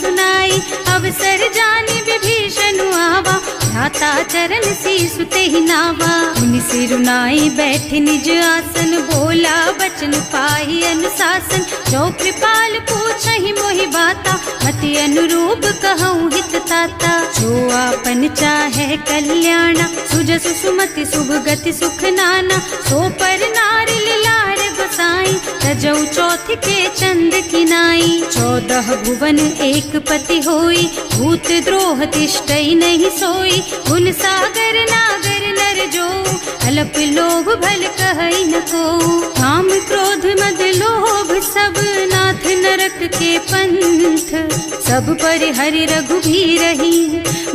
सुनाई, अवसर जानी विभीषण आवा, भ्राता चरण शीसु तेहि नावा। मुनि सिरुनाई बैठ निज आसन, बोला बचन पाहि अनुशासन। जो कृपाल पूछहि मोहि बाता, मति अनुरूप कहूँ हित ताता। जो आपन चाहे कल्याणा, सुजसु सुमति शुभ गति सुख नाना। सो पर नारि लार बसाई, तजौ चौथ के चंद किनाई। 14 भुवन एक पति होई, भूत द्रोह तिष्ठई नहीं सोई। गुण सागर नागर नर जो, अल्प लोभ भल कहई न को। काम क्रोध मद लोभ सब, नाथ नरक के पंथ। सब पर हरि रघुबीरहि,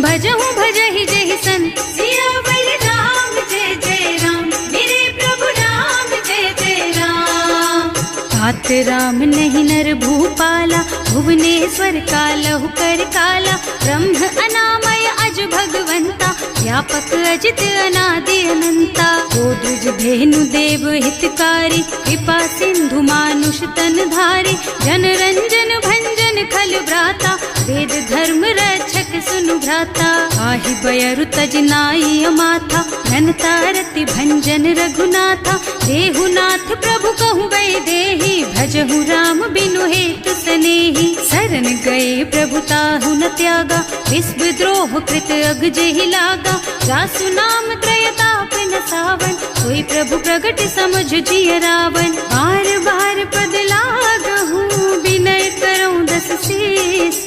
भजहु भजहि जहि संत। सियावर राम जय जय राम, मेरे प्रभु राम जय जय राम। तात राम नहीं नर भूपाला, भुवनेश्वर कालहु कर काला। ब्रह्म अनामय अज भगवंता, व्यापक अजित अनादि अनंता। गोदुज धेनु देव हितकारी, कृपा सिंधु मानुष तन धारी। जन रंजन भंजन खल भ्राता, वेद धर्म रक्षक सुनु भ्राता। आहि बयरु तज नाई अमाथा, घनता रति भंजन रघुनाथा। देहुनाथ प्रभु कहु गए देहि, भजहु राम बिनु हेतु सनेहि। शरण गए प्रभु ताहु न त्यागा, विश्व द्रोह कृत अग जेहि लागा। जासु नाम त्रयताप न सावन, सोई प्रभु प्रगट समुझ जिय रावण। बार बार पद लागहु, विनय करऊं दस शीस।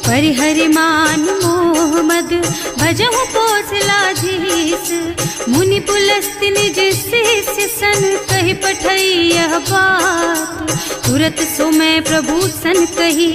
परिहरि मान मोह मद, भजहु कौशलाधीश। मुनि पुलस्त निज शिष्य सन, कहि पठई यह बात। तुरत सो मैं प्रभु सन कही,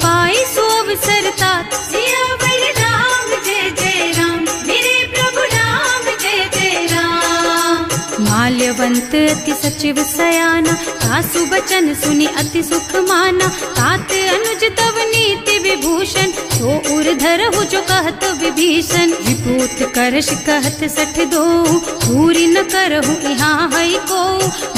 पाई सो अवसर तात। सियावर राम जय जय राम, मेरे प्रभु राम जय जय राम। माल्यवंत अति सचिव सयाना, तासु बचन सुनि अति सुख माना। तात अनुज तव नीति विभूषण, सो उर धरहु जो कहत विभीषण। विपूत करश कहत 62, पूरी न करहु यहाँ हई को।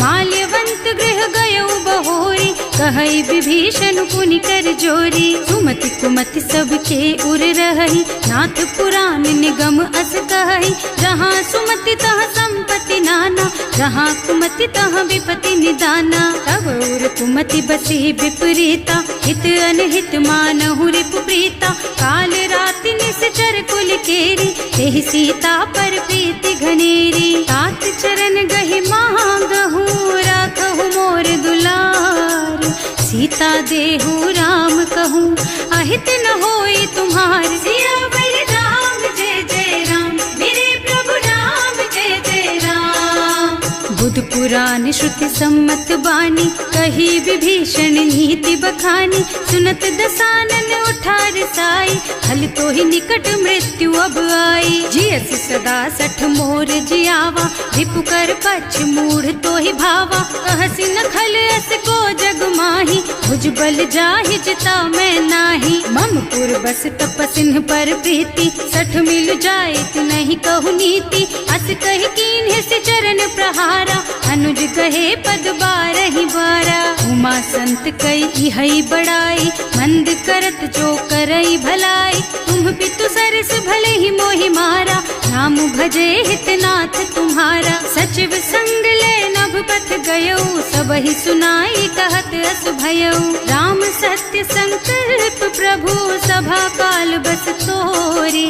माल्यवंत गृह गयौ बहोरी, कहई विभीषण पुनि कर जोरी। सुमति कुमति सबके उर रहई, नाथ पुराण निगम अस कहई। जहाँ सुमति तहाँ संपत्ति नाना, जहाँ कुमति तहाँ विपत्ति निदाना। तब उर कुमति बसी विपरीता, हित अनहित मानहु रिपु प्रीता। काल राति निश्चर कुल केरी, तेहि सीता पर प्रीति घनेरी। तात चरण गहि मांगहु, राखहु मोर दुलार। सीता देहु राम कहूँ, अहित न होई तुम्हार। सियावर राम जय जय राम, मेरे प्रभु राम जय जय राम। बुध पुराण श्रुति सम्मत बानी, कही विभीषण नीति बखानी। सुनत दसानन उठा रसाई, हल तो ही निकट मृत्यु अब आई। जियसि सदा 60 मोर जियावा, रिपु कर पक्ष मूढ़ तो ही भावा। कहसि न खल अस को जग माही, भुज बल जाहि जिता मैं नाही। मम पुर बस तपसिन्ह पर प्रीति, 60 मिल जाए नहीं कहु नीति। अस कहि कीन्ह से चरण प्रहारा, अनुज कहे पद 12 बारा। उमा संत कई हई बड़ाई, मंद करत जो करई भलाई। तुम पितु सरस भले ही मोहि मारा, राम भजे हितनाथ तुम्हारा। सचिव संग ले नभ पथ गयो, सबहि सुनाई कहत अस भयो। राम सत्य संकल्प प्रभु, सभा काल बस तोरे।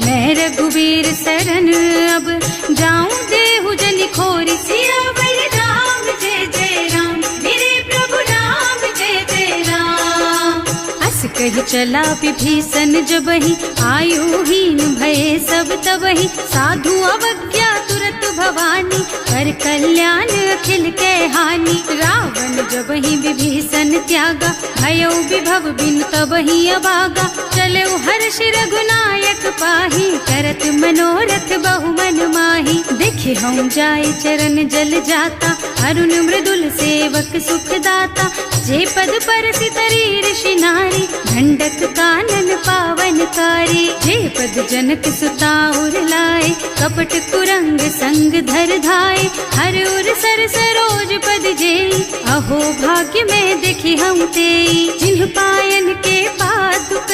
मैं रघुवीर शरण अब, जाऊं देहु जनि खोरी। सियावर राम जय जय राम, मेरे प्रभु राम जय जय राम। अस कहि चला विभीषण जबहि, आयुहीन भये सब तबहि। साधु अवज्ञा तुरत भवानी, कर कल्याण अखिल के हानि। रावण जबहि विभीषण त्यागा, भयो विभव बिनु तबहि अभागा। चलऊ हर्ष रघुनायक पाहि, करत मनोरथ बहु मन माहि। देखे हम जाय चरण जल जाता, अरुण मृदुल सेवक सुख दाता। जे पद परसि तरी ऋषि नारी, ढंडक कानन पावनकारी। जे पद जनक सुता उर लाए, कपट कुरंग संग धर धाय। हर उर सर सरोज पद जेई, अहो भाग्य में देखी हम तेई। जिन्ह पायन के पादुक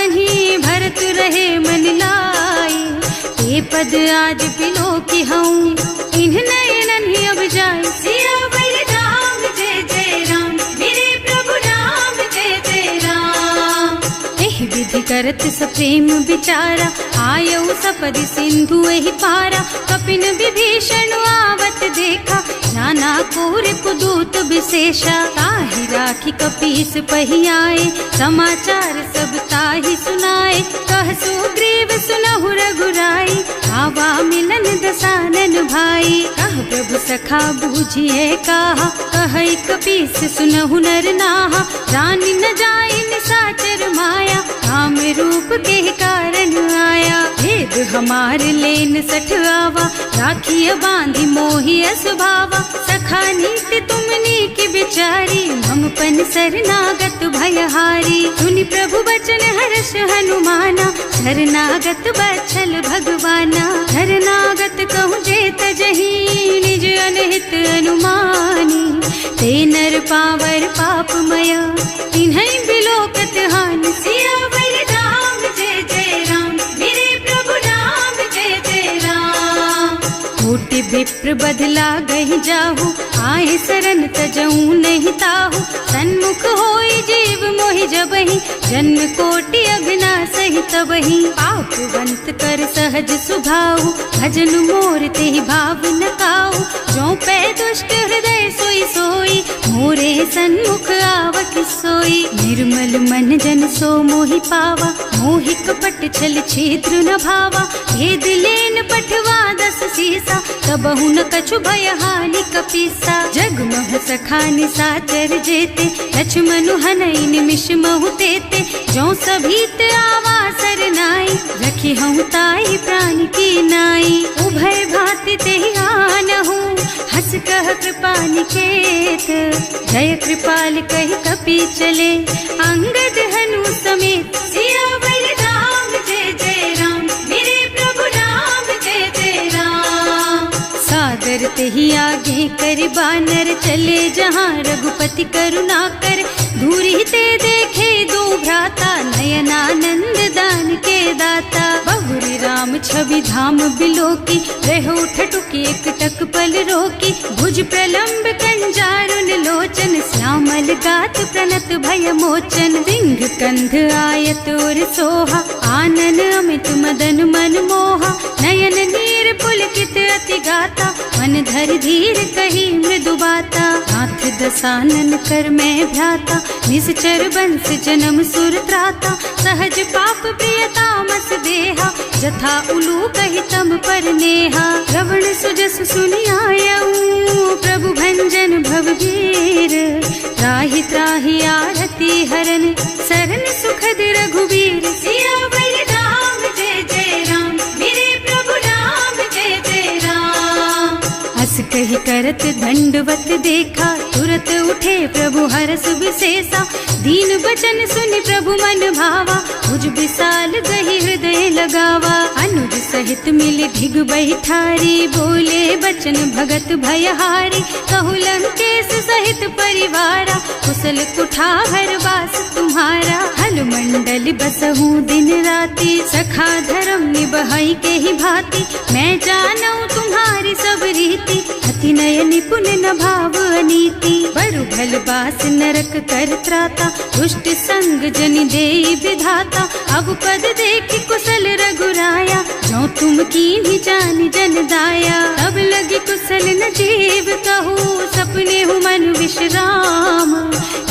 रहे मन लाई। ये पद आज बिलो की हूँ इन्ह नयनन ही अब जाए। सियावर राम जय जय राम, मेरे प्रभु राम जय जय राम। एह विधि करत सप्रेम विचारा, आयऊ सपदि सिंधु एहि पारा। कपिन विभीषण आवत देखा, नाना कोर पुदूत विशेषा। ताहि राखी कपीस पही आए, समाचार सब ताहि सुनाए। कह सुग्रीव सुनहु रघुराई, आवा मिलन दसानन भाई। कह प्रभु सखा बूझिए कहा, कहै कपीस सुनहु नर नाहा। रानी न जाए निशाचर माया, काम रूप के कारण आया। भेद हमार लेन सठ आवा, राखिय बांधी मोहि स्वभावा। सखा नीति तुमनी की बिचारी, मम पन शरणागत भयहारी। सुनि प्रभु बचन हर्ष हनुमाना, शरणागत बच्छल भगवाना। शरणागत कहूँ जेत जही, निज अनहित अनुमानी। ते नर पावर पापमय, तिन्है बिलोकत हानि। सियावर राम जय जय राम, मेरे प्रभु राम जय जय राम। कोटि विप्र बदला गहि जाहु, आए शरण तजऊ नहीं ताहु। सन्मुख होई जीव मोहि जबहि, जन्म कोटि अघना सहि तबहि। पापवंत कर सहज सुभाऊ, भजन मोर तेहि भाव न काऊ। जो पै दुष्ट हृदय सोई सोई, मोरे सन्मुख आवत सोई। निर्मल मन जन सो मोहि पावा, मोहि कपट छल छिद्र न भावा। भेद लेन पठवा दस सीसा, तबहु न कछु भय हानि कपीसा। जगमोह सखा निशाचर जेते, लक्ष्मण हनई निमिष महु तेते। जो सभीत आवा सरनाई, रखी हूँ ताई प्राण की नाई। उभय भांति तेहि आनहु, हस कह कृपा निकेत। जय कृपाल कहि कपि चले, अंगद हनु समेत। सियावर राम जय जय राम, मेरे प्रभु राम जय जय राम। सादर तेहि आगे कर बानर, चले जहाँ रघुपति करुणा कर। दूरी ते देखे दो भ्राता, नयनानंद दान के दाता। बहुरी राम छवि धाम बिलोकी, रहो ठटुकी एक टक पल रोकी। भुज प्रलंब कंजारुन लोचन, श्यामल गात प्रणत भय मोचन। सिंह कंध आयत और सोहा, आनन अमित मदन मन मोहा। नयन नीर पुलकित अति गाता, मन धर धीर कही मृदु बाता। नाथ दसानन कर मैं भ्राता, निश्चर बंस जन्म सुर त्राता। सहज पाप प्रिय तामस देहा, जथा उलू कहि तम पर नेहा। श्रवण सुजस सुनि आयऊ, प्रभु भंजन भवभीर। त्राहि त्राहि आरती हरन, सरन सुखद रघुबीर। सियावर राम जय जय राम, मेरे प्रभु राम जय जय राम। हस कहि करत दंडवत देखा, तुरत उठे प्रभु हरस विशेषा। दीन बचन सुनि प्रभु मन भावा, भुज विशाल गहि हृदय लगावा। अनुज सहित मिल ढिग बैठारी, बोले बचन भगत भयहारी। कहु लंकेश सहित परिवारा, कुशल कुठार वास तुम्हारा। हल मंडल बसहु दिन राति, सखा धर्म निबहई के ही भांति। मैं जानऊ तुम्हारी सब रीति, अति नय निपुण न भाव अनीति। बरु भल बास नरक कर त्राता, दुष्ट संग जनि देई विधाता। अब पद देखि कुशल रघुराया, जो तुम कीन्ही जानि जन दाया। तब लगी कुशल न जीव कहू, सपने हूँ मन विश्राम।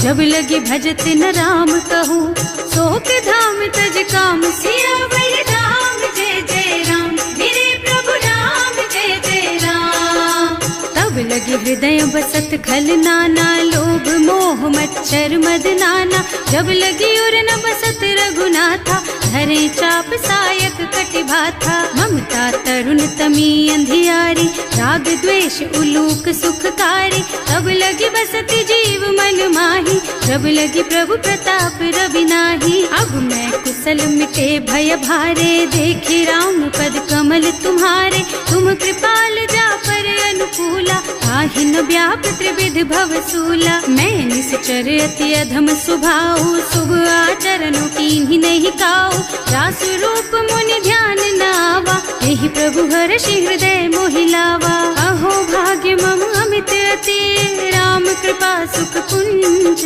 जब लगी भजत न राम कहूँ, शोक धाम तज काम। सियावर राम जय जय राम, मेरे प्रभु राम जय जय राम। तब लगी हृदय बसत खल नाना, लोभ मोह मच्छर मद नाना। जब लगी उर न बसत रघुनाथा, धरे चाप सायक कटि भाथा। ममता तरुण तमी अंधियारी, राग द्वेष उलूक सुखकारी। तब लगी बसती जीव मन माही, जब लगी प्रभु प्रताप रवि नाही। अब मैं कुशल मिटे भय भारे, देखी राम पद कमल तुम्हारे। तुम कृपाल जा पर अनुकूला, आहि जाहि न व्याप त्रिविध भव सूला। मैं निश्चर अति अधम स्वभाव, शुभ आचरणों कीन्ही नहीं काऊ। रास रूप मुनि ध्यान न आवा, यही प्रभु हर्षि हृदय मोहि लावा। अहो भाग्य मम अमित अति, राम कृपा सुख कुंज।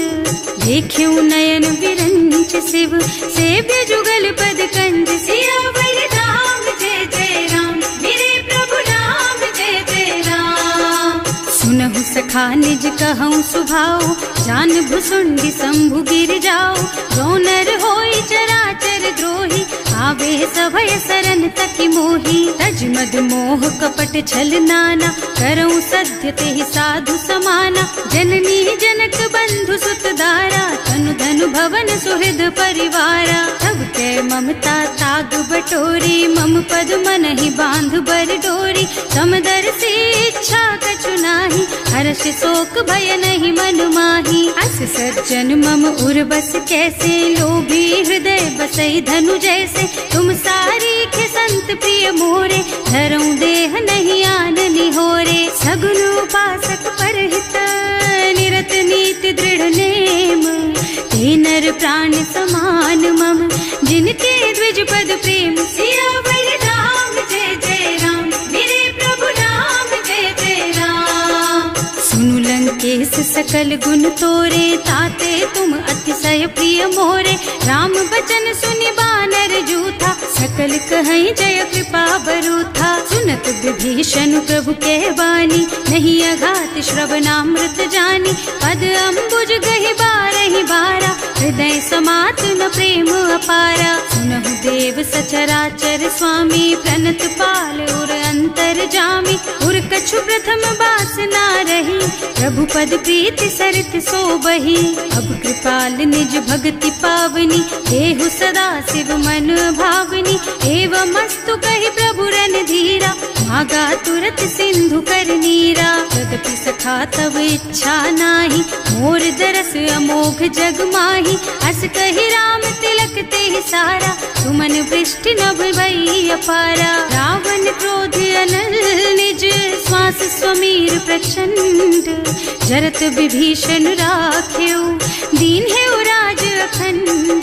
देख्यऊ नयन विरंच शिव, सेव्य जुगल पद कंज। सियावर राम जय जय राम, मेरे प्रभु राम जय जय राम। सुनहु सखा निज कहऊँ सुभाऊ, जान भुसुंडी शंभु गिर जाओ। गौनर होई चराचर द्रोही, आवे सभय सरन तकी मोही। तज मद मोह कपट छल नाना, करऊँ सत्य तेहि साधु समाना। जननी जनक बंधु सुत दारा, तनु धनु भवन सुहृद परिवारा। तब कै ममता ताग बटोरी, मम पद मनहि बांध बर डोरी। समदर से इच्छा कछु नाही, हर्ष शोक भय नहीं मन माही। अस सज्जन मम उर बस कैसे, लोभी हृदय बसई धनु जैसे। तुम सारीखे संत प्रिय मोरे, धरऊं देह नहीं आन निहोरे। सगुन उपासक परहित, निरत नीति दृढ़ नेम। ते नर प्राण समान मम, जिनके द्विज पद प्रेम। सियावर राम जय जय राम, मेरे प्रभु राम जय जय राम। सुनु लंकेश सकल गुण तोरे, ताते तुम अतिशय प्रिय मोरे। राम बचन सुनि बानर जूथा, सकल कहई जय कृपा बरूथा। सुनत विभीषण प्रभु कह बानी, नहीं अघात श्रवणामृत जानी। पद अम्बुज गहि बारहि बारा, हृदय समात न प्रेम अपारा। सुनहु देव सचराचर स्वामी, प्रणत पाल उर अंतर जामी। उर कछु प्रथम बासना रही, प्रभु पद प्रीति सरित सोबही। अब कृपाल निज भक्ति पावनी, देहु सदा शिव मन भावनी। एवं मस्तु कहि प्रभु रन धीरा, मागा तुरत सिंधु कर नीरा। तदपि सखा तब इच्छा नाही, मोर दरस अमोघ जग माही। अस कहि राम तिलक तेहि सारा, सुमन वृष्टि नभ भई अपारा। रावण क्रोध अनल निज, श्वास स्वमीर प्रचंड। जरत विभीषण राख्यो, दीन है राज अखंड।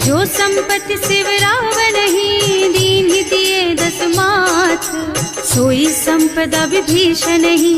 जो संपत्ति शिव रावण ही, दीन ही दिए दस माथ। सोई संपदा विभीषण ही,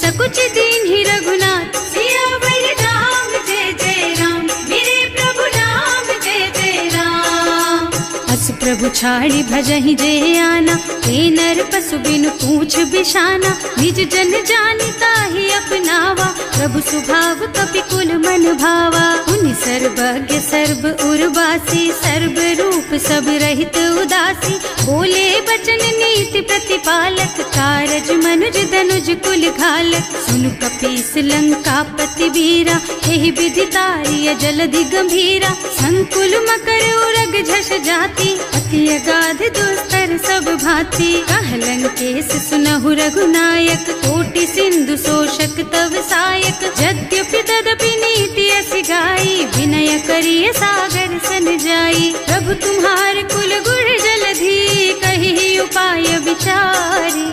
सकुच दीन ही रघुनाथ। सियावर राम जय जय राम, मेरे प्रभु राम जय जय राम। अस प्रभु छाड़ी भजहि जे आना, ते नर पशु बिनु पूछ बिशाना। निज जन जानि ताहि अपनावा, प्रभु स्वभाव कपिकुल मन भावा। उनि सर्वज्ञ सर्व उर्वासी, सर्व रूप सब रहित उदासी। बोले बचन नीति प्रतिपालक, कारज मनुज धनुज कुल घालक। सुनु कपीस लंकापति वीरा, यही विधि तारिय जलधि गंभीरा। संकुल मकर उरग झष जाति, अति अगाध दुस्तर सब भांति। कह लंकेश सुनहु रघुनायक, कोटि सिंधु शोषक तव सायक। यद्यपि तदपि नीति अस गाई, विनय करिय सागर सन जाई। प्रभु तुम्हार कुल गुण जलधि, कहि उपाय विचारी।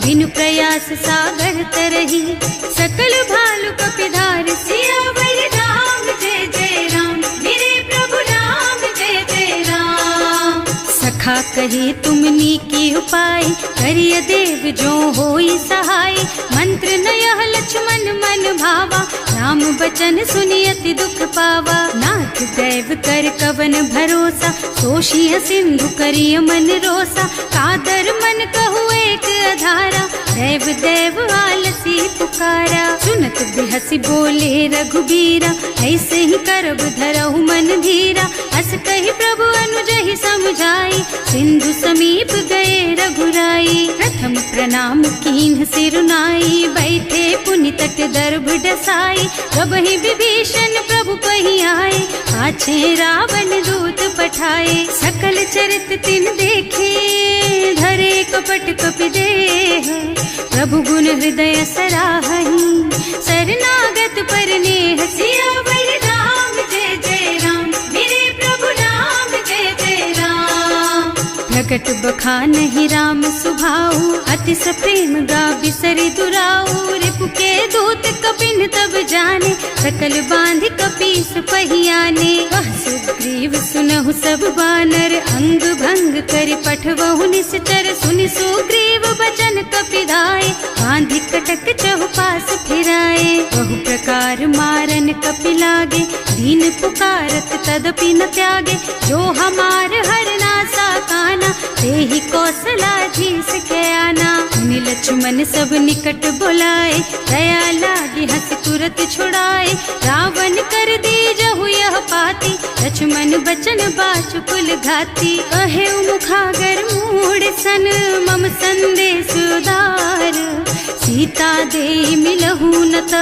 बिनु प्रयास सागर तरही, सकल भालु कपिधार। सियावर राम जय जय राम, मेरे प्रभु राम जय जय राम। सखा कही तुमनी की उपाय, करिय देव जो होई सहाय। मंत्र नयह लक्ष्मण मन भावा, राम बचन सुनि अति दुख पावा। नाथ दैव कर कवन भरोसा, सोषिय सिंधु करिय मन रोसा। कादर मन कहु एक अधारा, दैव दैव आलसी पुकारा। सुनत बिहसी बोले रघुबीरा, ऐसे ही करब धरहु मन धीरा। अस कहि प्रभु अनुजहि समझाई, सिंधु समीप गए रघुराई। प्रथम प्रणाम कीन्ह सिरुनाई, बैठे पुनि तट दर्भ डसाई। कबहि विभीषण प्रभु पहि आए, पाछे रावण दूत पठाए। सकल चरित तिन देखे, धरे कपट कपि देह। प्रभु गुण हृदय सराहहि, शरणागत पर नेह। सियावर राम जय जय राम, मेरे प्रभु राम जय जय राम। प्रगट बखानहि राम सुभाऊ, अति सप्रेम गा बिसरि दुराऊ। रिपु के दूत कपिन तब जाने, सकल बांध कपीस पहियाने। वह सुग्रीव सुनहु सब बानर, अंग भंग कर पठवहु निश्चर। सुनि सुग्रीव बचन कपिधाय, बांधि कटक चहुपास फिराए। बहु प्रकार मारन कपि लागे, दीन पुकारत तदपि न त्यागे। जो हमार हरना सा काना, तेहि कौशलाधीश के आना। मुनि लक्ष्मण सब निकट बुलाए, दया लागी हंस तुरत छुड़ाए। रावण कर दीजहु यह पाती, लक्ष्मण बचन बाचु कुल घाती। कहे मुखागर मूढ़ सन, मम संदेश उदार। सीता दे मिलहु न त,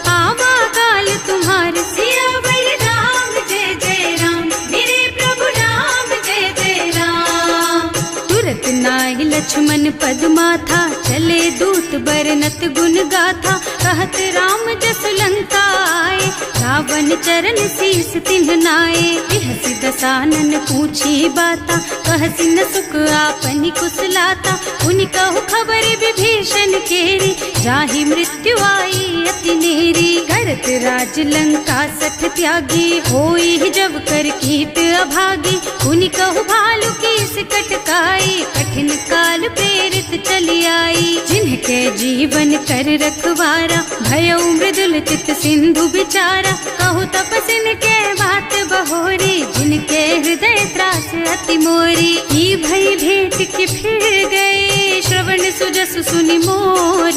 आवा काल तुम्हार। सियावर राम जय जय राम, मेरे प्रभु राम जय जय राम। तुरत नाहि लक्ष्मण पद माथा, चले दूत बरनत गुण गाथा। कहत राम जसु लंका आए, रावण चरण शीस तिन्ह नाए। बिहसि दसानन पूछी बाता, कहसि न सुख आपनि कुशलाता। उनि कहु खबर विभीषण केरी, जाहि मृत्यु आई अति नेरी। करत राज लंका सठ त्यागी, होई जब कर कीट अभागी। उनि कहु भालु कीस कटकाई, कठिन काल प्रेरित चली आई। जिनके जीवन कर रखवारा, भयउ मृदुल चित सिंधु बिचारा। कहु तपसिन के बात बहोरी, जिनके हृदय त्रास अति मोरी। ई भई भेंट कि फिर गए, श्रवण सुजस सुनि मोर।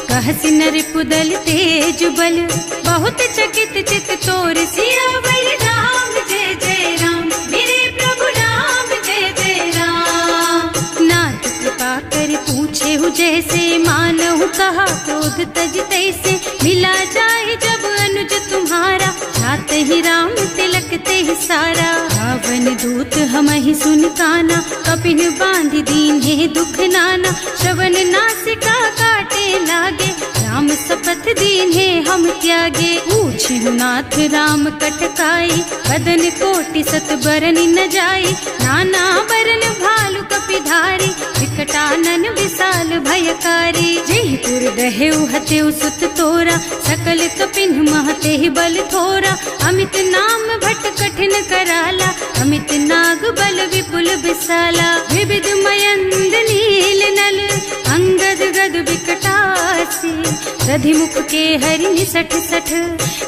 कहसि नरिपु दल तेज बल, बहुत चकित चित तोर। सियावर राम जय जय राम, मेरे प्रभु राम जय जय राम। नाथ कृपा कर पूछे हु जैसे, मानहु कहा क्रोध तज तैसे। मिला जाए जब अनुज तुम्हारा, जात ही राम तिलक ते सारा। रावण दूत हमहि सुन काना, कपिन बांधि दीन्हे दुख नाना। श्रवण नासिका काटे लागे, राम शपथ दीन्हे हम त्यागे। पूछिहु नाथ राम कटकाई, बदन कोटि सत बरन न जाई। नाना बरन भालु कपिधारी, विकटानन विशाल भयकारी। जेहि पुर दहेउ हतेउ सुत तोरा, सकल कपिन महते बल थोरा। अमित नाम भट कठिन कराला, अमित नाग बल विपुल विशाला। विविध मयंद नील नल, अंगद गद विकटासी। दधिमुख के हरि निसठ सठ,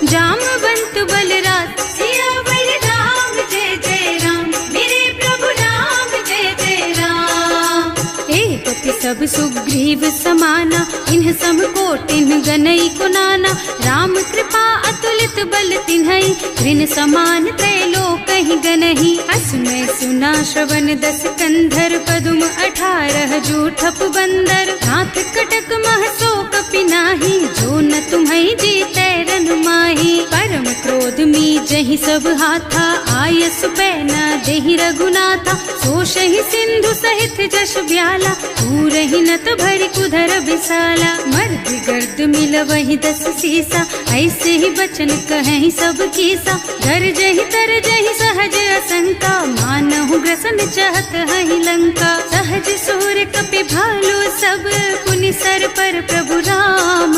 जामवंत बलराज। सियावर राम जय जय राम, मेरे प्रभु राम जय जय राम। एक पति सब सुग्रीव समाना, इन्ह सम कोटिन गनई को नाना। राम कृपा अतुलित बल तिन्हई, ऋण समान त्रैलोकहि गनहि। असमय सुना श्रवण दस कंधर, पदुम 18 जूठप बंदर। नाथ कटक महसो कपि नाही, जो न तुम्हई जीतै रन माही। परम क्रोध मी जहि सब हाथा, आयस पैना देहि रघुनाथा। सोषहि सिंधु सहित जश ब्याला, पूरहि नत भरि कुधर बिसाला। मर्द गर्द मिलवहि 10 सीसा, ऐसे ही बचन कहें सब कीसा। गरजहि तरजहि सहज असंका, मानहु ग्रसन चाहत हहि लंका। सहज सूर कपि भालु सब, पुनि सर पर प्रभु राम।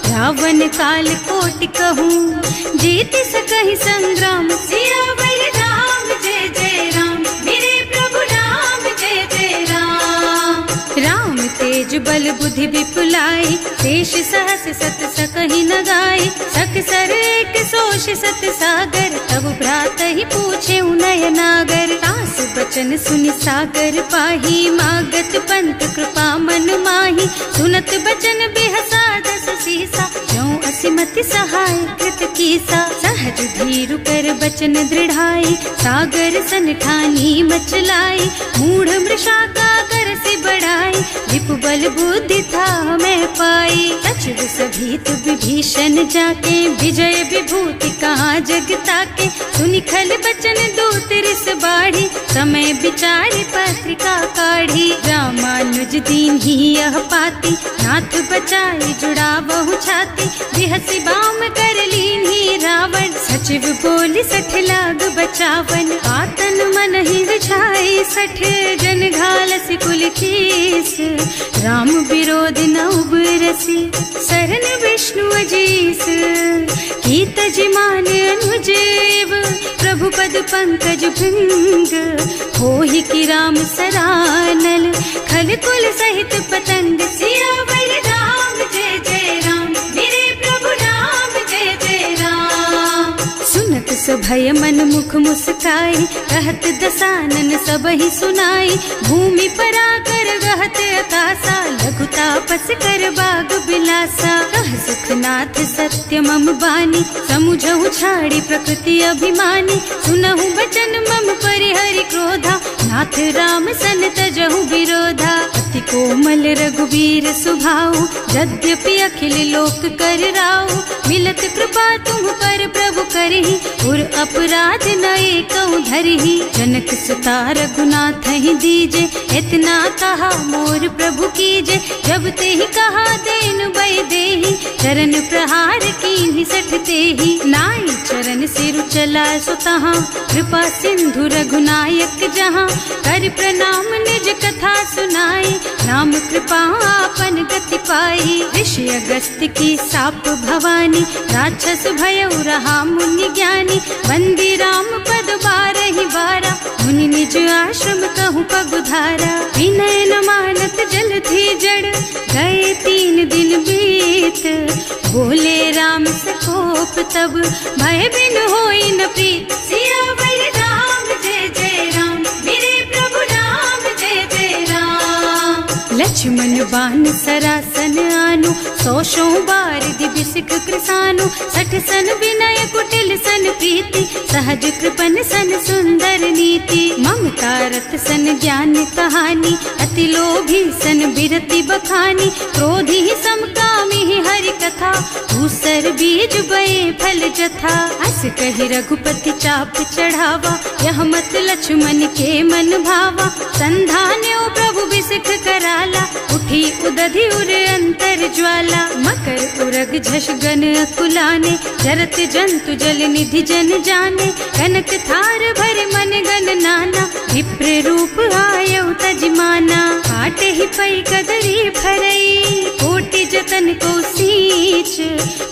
रावण काल कोटि कहूँ, जीत सकहि संग्राम। सियावर राम जय जय राम, मेरे प्रभु राम जय जय राम। राम तेज बल बुद्धि विपुलाई, शेष सहस सत सकहि न गाय। सक सर एक सोष सत सागर, तब भ्रात ही पूछे उनय नागर। तास बचन सुनि सागर पाही, मागत पंत कृपा मन माही। सुनत बचन बिहसा 10 सीसा, ज्यों असिमति सहाय कृत कीसा। सहज धीरु कर बचन दृढ़ाई, सागर सन ठानी मचलाई। मूढ़ मृषा का कर सिब बड़ाई, रिपु बल बुद्धि था मैं पाई। सचिव सभीत विभीषण जाके, विजय विभूति कहाँ जग ताके। सुनि खल बचन दूत रिस बाढ़ी, समय विचारी पत्रिका काढ़ी। रामानुज दीन ही यह पाती, नाथ बचाई जुड़ा बहु छाती। बिहसी बाम कर लीन ही रावण, सचिव बोली 60 लाग बचावन। आतन मन ही रिझाई 60, जन घालसी कुल कीस। राम विरोध न उबरसी, शरण विष्णु अजीस। कीत जिमान अनुजेव, प्रभु पद पंकज भृंग। होहि की राम सरानल, खल कुल सहित पतंग। सियावर राम जय जय राम, मेरे प्रभु राम जय जय राम। सुनत सभय मन मुख मुस्काई, कहत दसानन सब ही सुनाई। भूमि पराकर गहत आकाशा, लघु तापस कर बाग बिलासा। कह सुखनाथ सत्य मम बानी, समुझहु छाड़ी प्रकृति अभिमानी। सुनहु बचन मम परिहरि क्रोधा, नाथ राम सन तजहु विरोधा। अति कोमल रघुबीर सुभाऊ, यद्यपि अखिल लोक कर राऊ। मिलत कृपा तुम पर प्रभु करही, उर अपराध न एकहु धरही। जनक सुता रघुनाथ ही दीजे, इतना कहा मोर प्रभु कीजे। जब ते ही कहा देन बय देही, चरण प्रहार कीन्ही 60 तेही। नाई चरण सिरु चला सुतहाँ, कृपा सिंधु रघुनायक जहाँ। कर प्रणाम निज कथा सुनाई, राम कृपा आपन गति पाई। ऋषि अगस्त्य की साप भवानी, राक्षस भयउ रहा मुनि ज्ञानी। बंदी राम पद 12 बारा, मुनि निज आश्रम कहूँ पगुधारा। विनय न मानत जल थी जड़, गए 3 दिन बीत। बोले राम सकोप तब, भय बिन होई न प्रीत। सियावर राम जय जय राम, मेरे प्रभु राम जय जय राम। लक्ष्मण बान सरासन आनु, 100 बार दिव्य सिख कृसानु। 60 सन विनय कुटिल सन प्रीति, सहज कृपन सन सुंदर नीति। ममता रत सन ज्ञान कहानी, अति लोभी सन बिरति बखानी। क्रोधी समकामी हरि कथा, दूसर बीज बये फल जथा। अस कहि रघुपति चाप चढ़ावा, यह मत लक्ष्मण के मन भावा। संधान्यो प्रभु बिसिख कराला, उठी उदधि उर अंतर ज्वाला। मकर उरग झष गन अकुलाने, जरत जंतु जल निधि जन जाने। कनक थार भर मन गन नाना, विप्र रूप आयउ तजमाना। काटे ही पै कदरी भरई, कोटि जतन को सींच।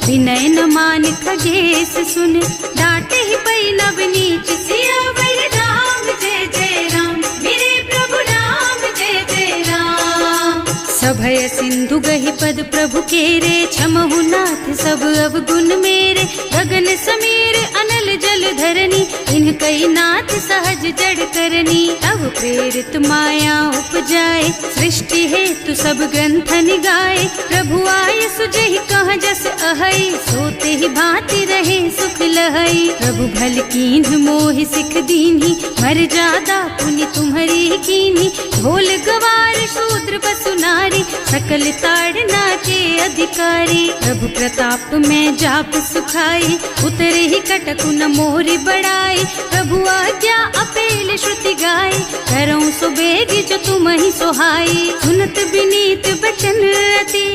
विनय न मान खगेश सुन, डांटे ही पै नव नीच। सियावर राम जय जय राम, मेरे प्रभु राम जय जय राम। सभय सिंधु गहि पद प्रभु केरे, क्षमहु नाथ सब अवगुण मेरे। गगन समीर अनल जल धरनी, इन कई नाथ सहज जड़ करनी। तब प्रेरित माया उपजाए, सृष्टि हेतु सब ग्रंथ निगाए। प्रभु आय सुजहि कह जस अहै, सोते ही भांति रहे सुख लहै। प्रभु भल कीन्ह मोहि सिख दीन्ही, मर जादा पुनि तुम्हरी कीन्ही। ढोल गवार शूद्र पशु नारी, सकल ताड़ना के अधिकारी। प्रभु प्रताप में जाप सुखाई, उतरे ही कटकु न मोरि बड़ाई। प्रभु आज्ञा अपेल श्रुति गाय, करऊं सो बेग जो तुम ही सोहाई। सुनत विनीत बचन अति,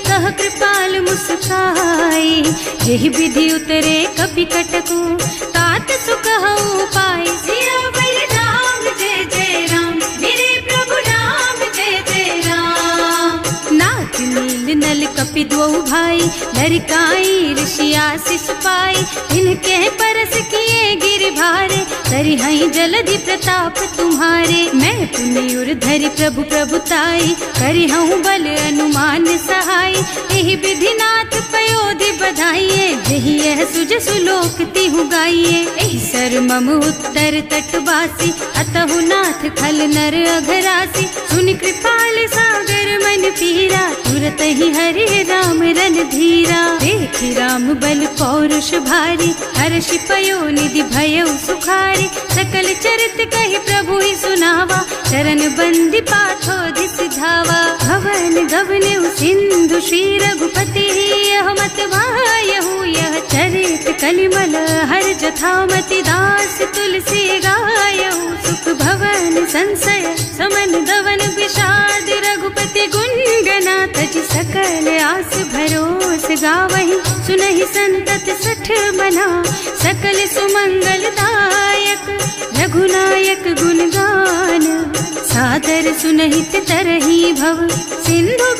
कह कृपाल मुस्काई। यही विधि उतरे कपि कटकु, तात सुकहु पाई। सियावर राम जय जय राम, मेरे प्रभु राम जय जय राम। नाथ नील नल कपि द्वौ भाई, लरिकाई ऋषि आशीष पाई। इनके परस किए गिर भारे, तरिहै जलधि प्रताप तुम्हारे। मैं पुनि उर धरि प्रभु प्रभुताई, करिहऊँ बल अनुमान सहाय। एहि विधि नाथ पयोधि बधाइए, जेहि यह सुज सुलोक तिहु गाइए। एहि सर मम उत्तर तटवासी, अतहु नाथ खल नर अघरासी। सुनि कृपाल सागर मन पीरा, तुरत तही हरे राम रन धीरा। देखी राम बल पौरुष भारी, हर्षि पयो निधि भयउ सुखारी। सकल चरित कहि प्रभु ही सुनावा, चरण बंदी पाछो दिस धावा। भवन गवनेउ सिंधु श्री रघुपति, यह मत वायहु यह चरित कलिमल हर जथामति। दास तुलसी गायहु सुख भवन संशय समन दवन विषाद। रघुपति गुण गनातज सकल आस भरोस गावहि। सुनहि संतत सठ मना, सकल सुमंगल दायक। रघुनायक गुण गान, सादर सुनहित तरही भव। सिंधु